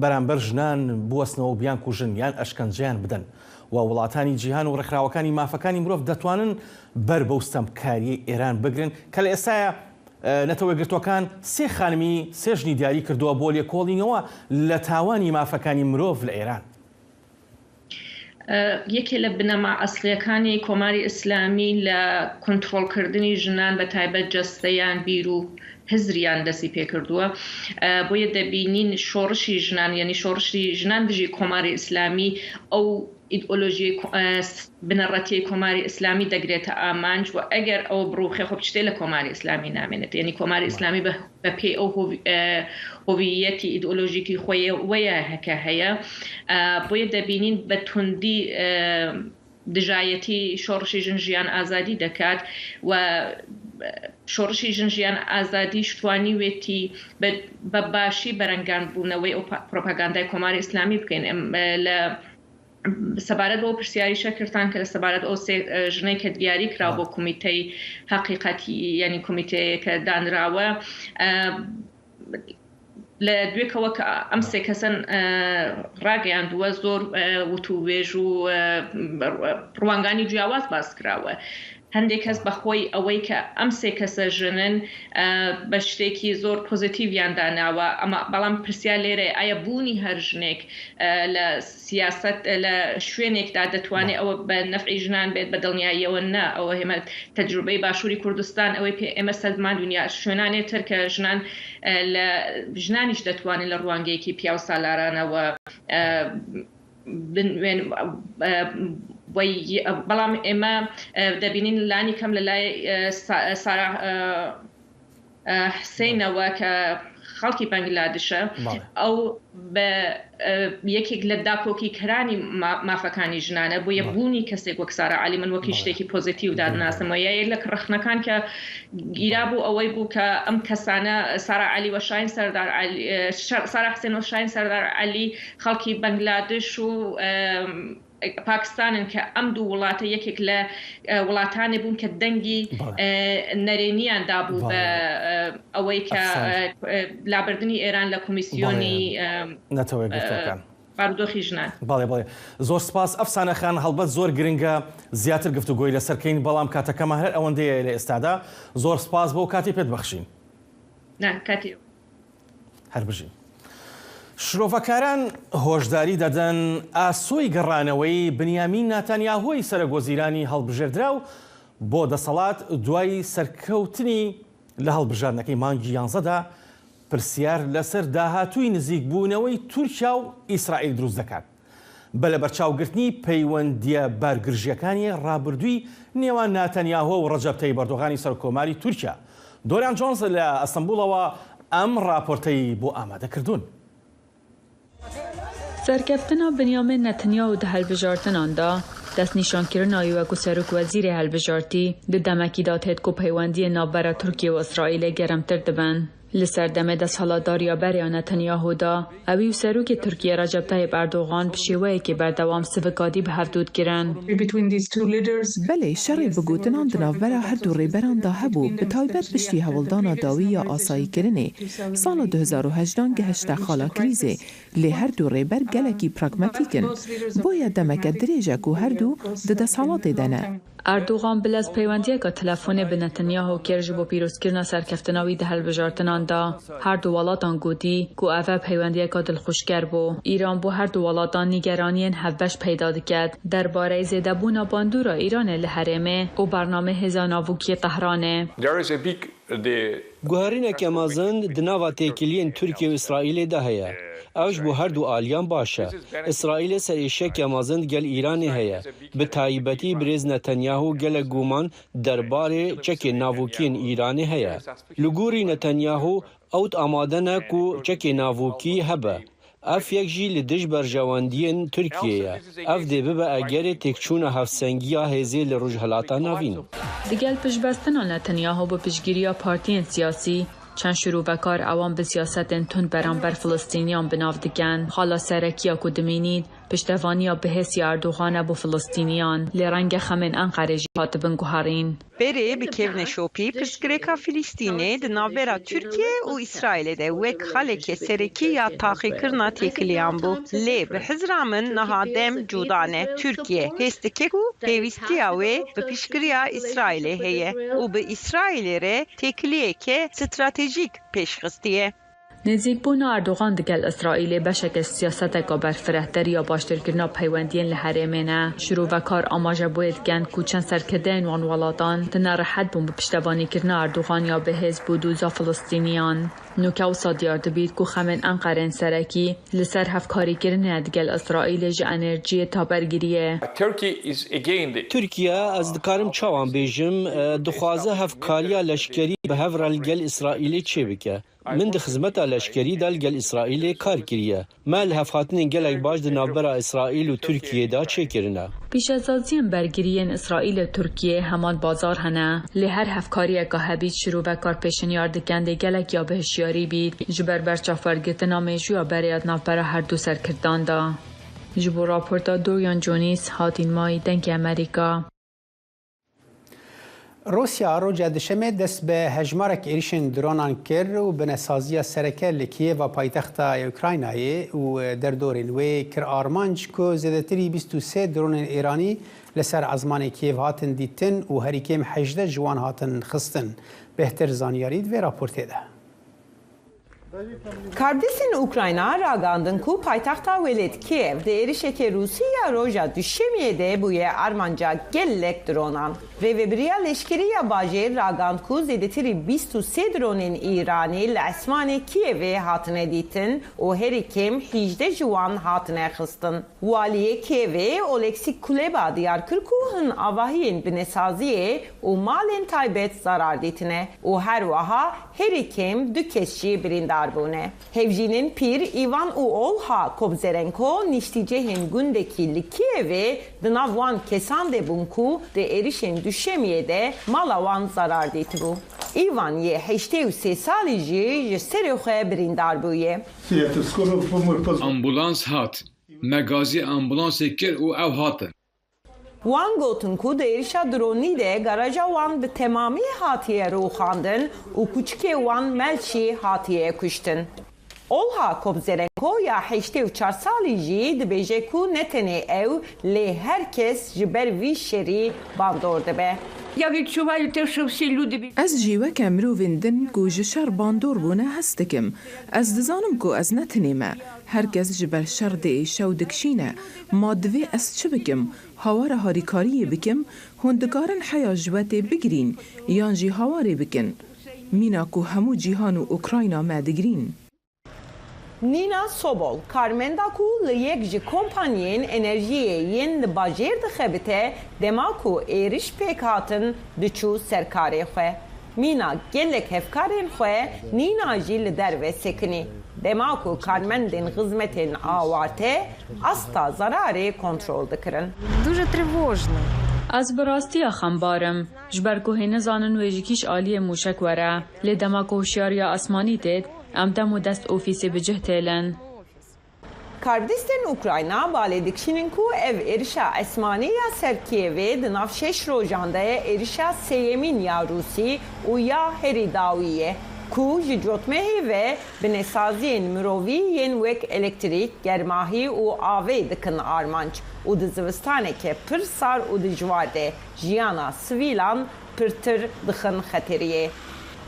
بەرامبەر ژنان بوەستنەوە و بیان کوژن یان ئەشکەنجیان بدەن و وڵاتانی جیهان و ڕێکخراوەکانی مافەکانی مرۆڤ دەتوانن بەر بەو ستەمکاریی ئێران بگرن کە لە ئێستاە نەتەوەی گرتوەکان سێ خانمی سێژنی دیاری کردووە بۆ لێکۆڵینەوە لە تاوانی مافەکانی مرۆڤ لە ئێران. یەکێ لە بنەما ئەسڵیەکانی کۆماری ئیسلامی لە کۆنتڕۆڵکردنی ژنان بە تایبەت جەستەیان بیر و هزریان دەستی پێکردووە بۆیە دەبینین شۆڕشی ژنان یعنی شۆڕشی ژنان دژی کۆماری ئیسلامی ئەو ئیدئۆلۆژی بنەڕەتی کۆماری ئیسلامی دەگرێتە ئامانج و ئەگەر ئەو بڕوخێ خۆ بچتێ لە کۆماری ئیسلامی نامێنێت یعنی کۆماری ئیسلامی بە پێی ئەو هۆویەتی ئیدئۆلۆژیکی خۆی وەیە هەکە هەیە بۆیە دەبینین بە توندی دژایەتی شۆڕشی ژنژیان ئازادی دەکات و شۆڕشی ژنژیان ئازادی شتوانی وێتی بە باشی بەرەنگان بوونەوەی ئەو پرۆپاگاندای کۆماری ئیسلامی بکەین لە سەبارەت بۆ پرسیاری شەکردان کە لە سەبارەت ئەو ژنەی کە دیاری کرا بۆ کۆمیتەی حەقیقەتی ینی کۆمیتەیەکە دانراوە لە دوێکەوە کە ئەم سێ کەسن ڕاگەیاندووە زۆر وتووێژ و ڕوانگانی جیاواز باس کراوە هەندێک کەس بەخۆی ئەوەی کە ئەم سێ کەسە ژنن بە شتێکی زۆر پۆزیتیڤیان داناوە ئەمە بەڵام پرسیار لێرە ئایا بوونی هەر ژنێک لە سیاست لە شوێنێکدا دەتوانێت ئەوە بە نەفعی ژنان بێت بە دڵنیاییەوە نا ئەوە هێمە تەجروبەی باشووری کوردستان ئەوەی پێ ئێمە سەزمان دنیا شوێنانێت تر کە ژنان لە ژنانیش دەتوانێت لە ڕوانگەیەکی پیا و سالارانەوە بەڵام ئێمە دەبینین لانی کەم لە لای سارا حسینەوە کە خەڵکی بەنگلادێشە ئەو بە یەکێک لە داپۆکی کەرانی مافەکانی ژنانە بۆ یەبوونی کەسێک وەک سارا عەلی من وەکی شتێکی پۆزیتیڤ دادناسمەوە یەک لە ڕخنەکان کە گیرا بوو ئەوەی بوو کە ئەم کەسانە سارا عەلی و شاین سەردار سارا حسین و شاین سەردار عەلی خەڵکی بەنگلادێش و پاکستانن کە ئەم دوو وڵاتە یەکێک لە وڵاتانی بوون کە دەنگی نەرێنیان دابوو بە ئەوەی کە لابردنی ئێران لە کۆمیسیۆنی نەتەوەی گرتوەکان بارودۆخی ژنان. بەڵێ زۆر سپاس ئەفسانە خان هەڵبەت زۆر گرنگە زیاتر گفتوگۆی لەسەرکەین بەڵام کاتەکەمە هەر ئەوەندەیە لە ئێستادا زۆر سپاس بۆ کاتی پێت بەخشین. کاتی هەر بژین. شرۆڤەکاران هۆشداری دەدەن ئاسۆی گەڕانەوەی بنیامین ناتانیاهۆی سەرۆکوەزیرانی هەڵبژێردرا و بۆ دەسەڵات دوای سەرکەوتنی لە هەڵبژاردنەکەی مانگی 11دا پرسیار لەسەر داهاتووی نزیکبوونەوەی تورکیا و ئیسرائیل دروست دەکات بە لە بەرچاوگرتنی پەیوەندیە بارگرژیەکانی ڕابردووی نێوان ناتانیاهۆ و ڕەجەب تەیب ئەردۆغانی سەرۆکۆماری تورکیا. دۆریان جۆنس لە ئەستەمبوڵەوە ئەم راپۆرتەی بۆ ئامادەکردوون. سەرکەوتنا بنیامین نەتەنیاهو دە هەڵبژاردناندا دەستنیشانکردنا وەک سەرۆکوەزیرە هەڵبژاردی دە دەمەکی داد هێت کو پەیوەندیە ناوبەرە تورکیە و ئیسرائیلە گەرمتر دەبن. لسر دم دستهالاتداریە بەریان نەتەنیاهودا ئەوی و سەرۆکی تورکیە ڕەجەب تایب ئەردۆغان بشێوەیەکی بەردەوام سڤکادی بەهەفتوت کران. بەڵێ شەڕی بگوتنان دناوبەرە هەردوو ڕێبەراندا هەبوو بە تایبەت پشتی هەوڵدانا داوی یا ئاساییکردنێ ساڵە 2018 گەهشتە خاڵا کریزێ لێ هەردوو ڕێبەر گەلێکی پراگماتیکن بۆیە دەمەکە درێژەک و هەردوو دەدەساڵاتێ دەنە. ئەردوغان بلەز پەیوەندیەکە تەلەفۆنێ بە نەتەنیاهو کێرژ بۆ پیرۆزکردنە سەرکەفتنەوەی دەهەڵبژارتناندا هەردوو وڵاتان گوتی کو ئەڤە پەیوەندیەکە دڵخۆشکەر بوو. ئیران بۆ هەردوو وڵاتان نیگەرانیên hevbeş peyda diket derbareyê zêdebûna bandûra Îranê li herêmê û bername hêza navûkiyê Tehranê. Guherîneke mezin di nava têkiliyên Tirkiye û İsraîlê de heye. Ew ji bo herdû aliyan baş e. İsraîlê serêşekya mezin gel Îranê heye. Bi taybetî Birêz Netanyahu gelek guman derbarê çekê navûkiyên Îranê heye. Li gorî Netanyahu ew amade ne ku çekê navûkî hebe. Ev yek jî li dij berjewendiyên Tirkiyeyê. Ev dê bibe egerê têkçûna hevsengiya hêzê li Rojhilata Navîn. Digel piştbestina Netanyahu bi piştgiriya partiyên siyasî çend şirûvekar ewan bi siyasetên tund beramber Filistîniyan bi nav dikin. Xala serekiya ku dimînîn piştevaniya bihêsiya Erdoğanê bû Filistîniyan lê rengê xemên Enqerê jî hatibin guherîn. Berê bi kevneşopî pirsgirêka Filîstînê di navbera Tirkiye û İsraîlê de wek xelekê serekî ya taxîkirina têkiliyan bû. Lê bi hizra min niha dem cuda ne. Tirkiye hêz dike ku pêwîstiya wê bi piştgiriya İsraîlê heye û bi İsraîlê re têkiliyeke stratejîk pêşxistiye. نزیکبوونا ئەردۆغان دگەل ئیسرائیلê beşeke siyaseteka berfirehterî ya baştırkirina peywendiyên li herêmê ne. Şirûvekar amaje bûyê dikin ku çend serkirdeyên wan welatan tune rihet bûn bi piştevanîkirina Erdoğan ya bihêz bû dûza Filistîniyan. Nûke wisa diyar dibît ku xemên Enqereyên serekî li ser hevkarîkirinê digel İsraîlê ji enerjiyê tabergiriyê. Tirkiye ez dikarim çawan bêjim dixwaze hevkariya leşkerî bi hev re li gel İsraîlê çê bike. Min di xizmeta leşkerî de li gel İsraîlê kar kiriye. Me li hevhatinên gelek baş di navbera İsraîl û Tirkiye de çêkirine. Pîşezaziyên bergiriyên İsraîl û Tirkiye heman bazar hene. Lê her hevkariyeka hebît şirûvekar pêşinyar dikin dê gelek ya bihişyarî bît ji ber berçavbergirtina mêjûya berêya navbera her du serkirdan da. Ji bo raporta Dorian Jones hatîn mayî dengê Amerîka. روسیا روجا دشمه دست به هجمارک ایریشن درونان کر و بنسازیا سرکه لکیه و پایتختا اوکراینایی و در دورین و کر آرمانج که زیادتری 23 درون ایرانی لسر ازمان کیف هاتن دیتن و هریکیم 18 جوان هاتن خستن. بهتر زانیارید و راپورته ده. Kardisên Ukrayna ragandin ku paytexta welêt Kiev de êrişeke Rûsya roja duşemiyê de bûye armanca gelek dronan. Rêveberiya leşkeriya bajêr ragand ku zêdetirî 23 dronên Îranî li esmanê Kievê hatine dîtin û herî kêm 18 ciwan hatine xistin. Waliyê Kievê Oleksii Kuleba diyar kir ku hin avahiyên binesaziyê û malên taybet zarar dîtine û her wiha herî kêm du kes jî birîndar bûne. Hevjînên pîr Ivan û Olha Kobzerenko niştîcehên gundekî li Kievê di nav wan kesan de bûn ku di êrişên duşemiyê de mala wan zarar dîtibû. Ivan yê 83 salî jî ji serê xwe birîndar bûye. Ambulans hat. Me gazî ambulansê kir û ew hatin. Wan gotin ku di êrişa dronî de garaja wan bi temamî hatiye rûxandin û kûçikê wan melçî hatiye kuştin. Olha Kobzerenko ya 84 salî jî dibêje ku ne tenê ew lê herkes ji ber vî şerî bandor dibe. Ez jî weke mirovên din ku ji şer bandor bûne hes dikim. Ez dizanim ku ez netinê me. Herkes ji ber şer de êşew dikişîne. Ma divê ez çi bikim? Hawara harîkariyê bikim, hûn dikarin heya ji wetê bigirîn yan jî hawarê bikin. Mîna ku hemû cîhan û Ukrayna me digirîn. Nina Sobol, karmenda ku li yek ji kompanyên enerjiyê yên li bajêr dixebite dema ku êriş pêk hatin diçû serkarê xwe. Mîna gelek hevkarên xwe nîna jî li derve sekinî. Dema ku karmendên xizmetên awarte asta zararê kontrol dikirin. Дуже тривожно. از براستی خمبارم جبرکو هنه زانن ویجیکیش آلی موشک وره لدما هوشیاری آسمانی دید ام دمو دست اوفیسی بجه تیلن. کردستان اوکراینا بالدکشینن کو ev erişa esmaniya Serkiyevê di nav 6 rojan de erişa sêyemîn ya Rûsî û ya herî dawî ye ku ji cotmehê ve binêsaziyên mirovî yên wek elektrîk, germahî û avê dikin armanc û di zivistaneke pir sar û dijwar de jiyana sivîlan pirtir dixin xeteriyê.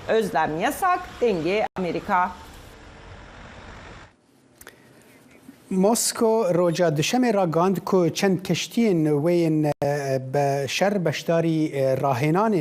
Özlem Yasak, dengê Amerîka. موسکو روجا دشمه را گاند که چند کشتین وین به شر بشداری راهنان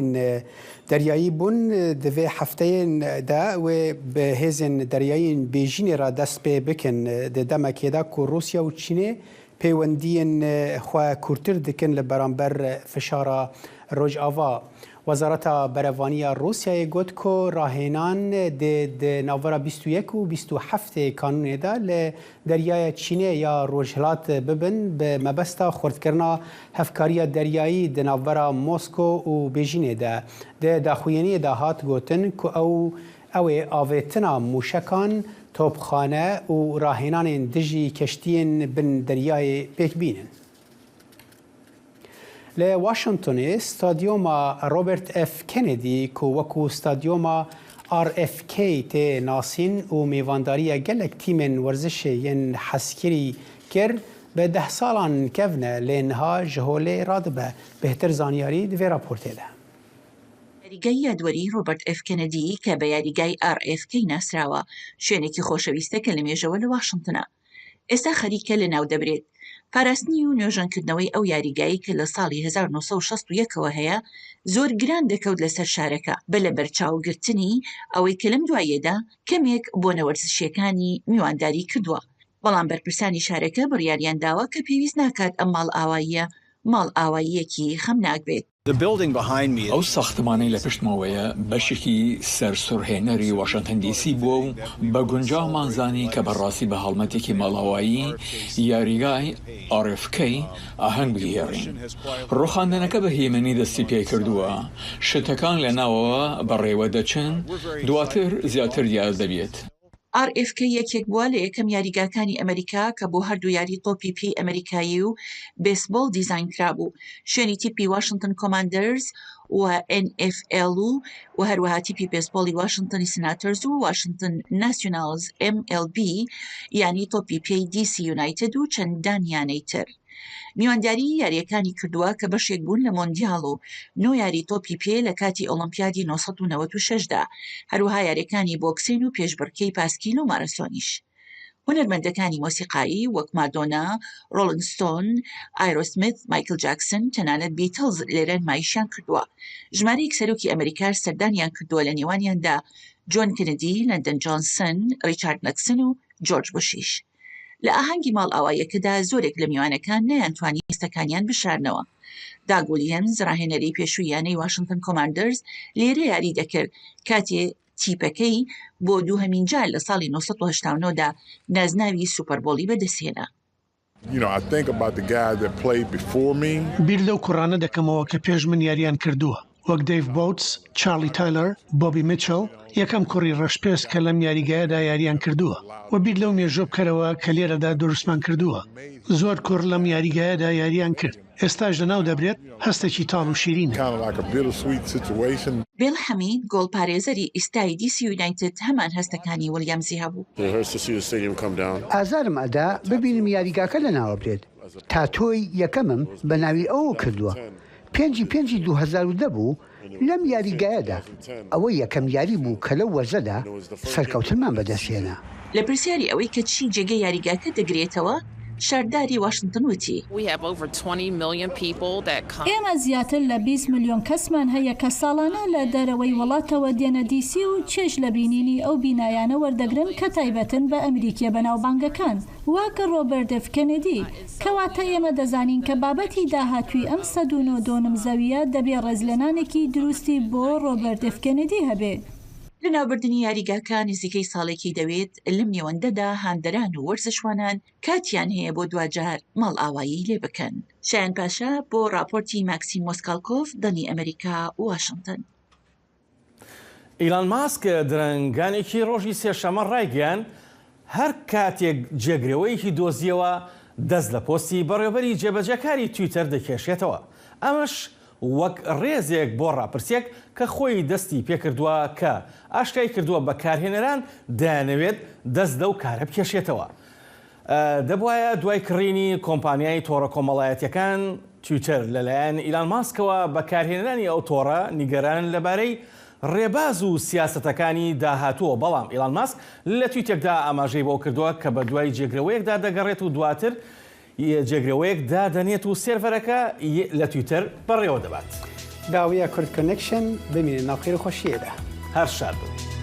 دریایی بون دوی هفته ده و به هزین دریایی بیجین را دست به بکن ده دمکه ده که روسیا و چینه پیوندین خواه کورتر دکن لبرانبر فشار روج آوا. وزارت بروانی روسیه گفت که راهنان ده ناورا 21 و 27 کانون ده لدریای چینه یا روجهلات ببن به مبستا خردکرنا هفکاری دریایی ده ناورا موسکو و بیجین ده داخوینی ده هات گوتن که او آویتنا موشکان توپخانه و راهنان دجی کشتین بن دریای پیک بینن. لواشنطن استادیوم روبرت اف کندی که وکو استادیوم RFK تی ناسین و میوانداری گلک تیم ورزش ین حسکری کرد به 10 سالان کفنه لینها جهوله رادبه بهتر زانیاری دوی راپورته ده. یاریگای یادواری روبرت اف کندی که به یاریگای RFK ناسراوه شوێنێکی خۆشەویستە کە لە مێژەوە لە واشنگتنە. ئێستا خەریکە لە ناو دەبرێت. پاراستنی و نوێژەنکردنەوەی ئەو یاریگایی کە لە ساڵی 1961ەوە هەیە زۆر گران دەکەوت لەسەر شارەکە بە لە بەرچاوگرتنی ئەوەی کە لەم دواییەدا کەمێک بۆ نەوەرزشیەکانی میوانداری کردووە. بەڵام بەرپرسانی شارەکە بڕیاریان داوە کە پێویست ناکات ئەم ماڵ ئاواییە ماڵ ئاواییەکی خەمناک بێت. ئەو ساختمانەی لە پشتمەوەیە بەشێکی سەرسوڕهێنەری واشنگتن دیسی بووە و بە گونجاومان زانی کە بەڕاستی بە هەڵمەتێکی ماڵاوایی یاریگای RFK ئاهەنگ بگێڕین. ڕوخاندنەکە بە هیمەنی دەستی پێ کردووە شتەکان لە ناوەوە بەڕێوە دەچن دواتر زیاتر دیار دەبێت. RFK یەکێک بووە لە یەکەم یاریگاکانی ئەمریکا کە بۆ هەردوو یاری تۆپی پێی ئەمریکایی و بێسبۆڵ دیزاین کرابوو. شوێنی تیپی واشنگتن کۆماندەرز و NFL و هەروەها تیپی بێسبۆڵی واشنگتنی سناتەرز و واشنگتن ناسیۆنالز MLB یانی تۆپی پێی DC یونایتد و چەندانیانەی تر. میوانداری یاریەکانی کردووە کە بەشێک بوون لە مۆندیاڵ و نۆ یاری تۆپی پێ لە کاتی ئۆلۆمپیادی 1996دا هەروەها یاریەکانی بۆکسین و پێشبڕکێی پاسکیل و مارەسۆنیش. هونەرمەندەکانی مۆسیقایی وەک مادۆنا، ڕۆڵینگ ستۆن، ئایرۆسمیت، مایکل جاکسن تەنانەت بیتڵز لێرە نمایشیان کردووە. ژمارەیەک سەرۆکی ئەمریکاش سەردانیان کردووە لە نێوانیاندا جۆن کندی، لەندن جۆنسن، ریچارد نەکسن و جۆرج بوشیش. لە ئاهەنگی ماڵ ئاوایەکەدا زۆرێک لە میوانەکان نەیانتوانی هێستەکانیان بشارنەوە. داگ ویلیەمز ڕاهێنەری پێشوویانەی واشنگتن کۆماندەرز لێرە یاری دەکرد کاتێ تیپەکەی بۆ دووهەمین جار لە ساڵی 1989دا نازناوی سوپەربۆڵی بەدەستهێنا. بیر لەو کوڕانە دەکەمەوە کە پێش من یاریان کردووە وەک دەیڤ بۆتس، چارلی تایلەر، بۆبی میچل، یەکەم کوڕی ڕەشپێس کە لەم یاریگایەدا یاریان کردووە و بیر لەو مێژۆ بکەرەوە کە لێرەدا دروستمان کردووە. زۆر کوڕ لەم یاریگایەدا یاریان کرد. ئێستاش لەناو دەبرێت هەستێکی تاڵ و شیرینە. بیل حەمید گۆڵپارێزەری ئیستای دیسی یونایتد هەمان هەستەکانی ویلیەمزی هەبوو. ئازارم ئەدا ببینم یاریگاکە لەناوە برێت. تا تۆی یەکەمم بە ناوی ئەوە کردووە. 5/5/2010 بوو لەم یاریگایەدا ئەوە یەکەم یاری بوو کە لەو وەرزەدا سەرکەوتنمان بەدەستهێنا. لە پرسیاری ئەوەی کە چی جێگەی یاریگاکە دەگرێتەوە شارداری واشنگتن وتی ئێمە زیاتر لە 20 ملیۆن کەسمان هەیە کە ساڵانە لە دەرەوەی وڵاتەوە دێنە دیسی و چێژ لە بینینی ئەو بینایانە وەردەگرن کە تایبەتن بە ئەمریکیە بەناوبانگەکان واکە ڕۆبەرت ئف کەنەدی کەواتە ئێمە دەزانین کە بابەتی داهاتووی ئەم 192 زەویە دەبێ ڕێزلێنانێکی دروستی بۆ ڕۆبەرت ئف کەنەدی هەبێ. لەناوبردننی یاریگاکان نزیکەی ساڵێکی دەوێت لەم نێوەندەدا هاندەران و وەرزشوانان کاتیان هەیە بۆ دوجار ماڵ ئاوایی لێ بکەن. شایان پاشا بۆ راپۆرتی ماکسیم مۆسکالکۆف دەنی ئەمریکا واشنگتن. ئیلان ماسک درنگانێکی ڕۆژی سێشەمە ڕایگەیان هەر کاتێک جێگرەوەیەکی دۆزیەوە دەست لە پۆستی بەڕێوەبەری جێبەجەکاری تویتەر دەکێشێتەوە. ئەمەش وەک ڕێزێک بۆ ڕاپرسێک کە خۆی دەستی پێکردووە کە ئاشکای کردووە بەکارهێنەران دەیانەوێت دەست لەو کارە بکێشێتەوە. دەبوایە دوای کڕینی کۆمپانیای تۆڕە کۆمەڵایەتیەکان تویتەر لەلایەن ئیلان ماسکەوە بەکارهێنەرانی ئەو تۆڕە نیگەران لەبارەی ڕێباز و سیاسەتەکانی داهاتووە. بەڵام ئیلان ماسک لە تویتێکدا ئاماژەی بۆ کردووە کە بە دوای جێگرەوەیەکدا دەگەڕێت و دواتر جێگرەوەیەک دادەنێت و سێرڤەرەکە لە تویتەر بەڕێوە دەبات. داویە کورد کۆنێکشن بمینە ناوخێر و خۆشیێدا هەر شاد بوو.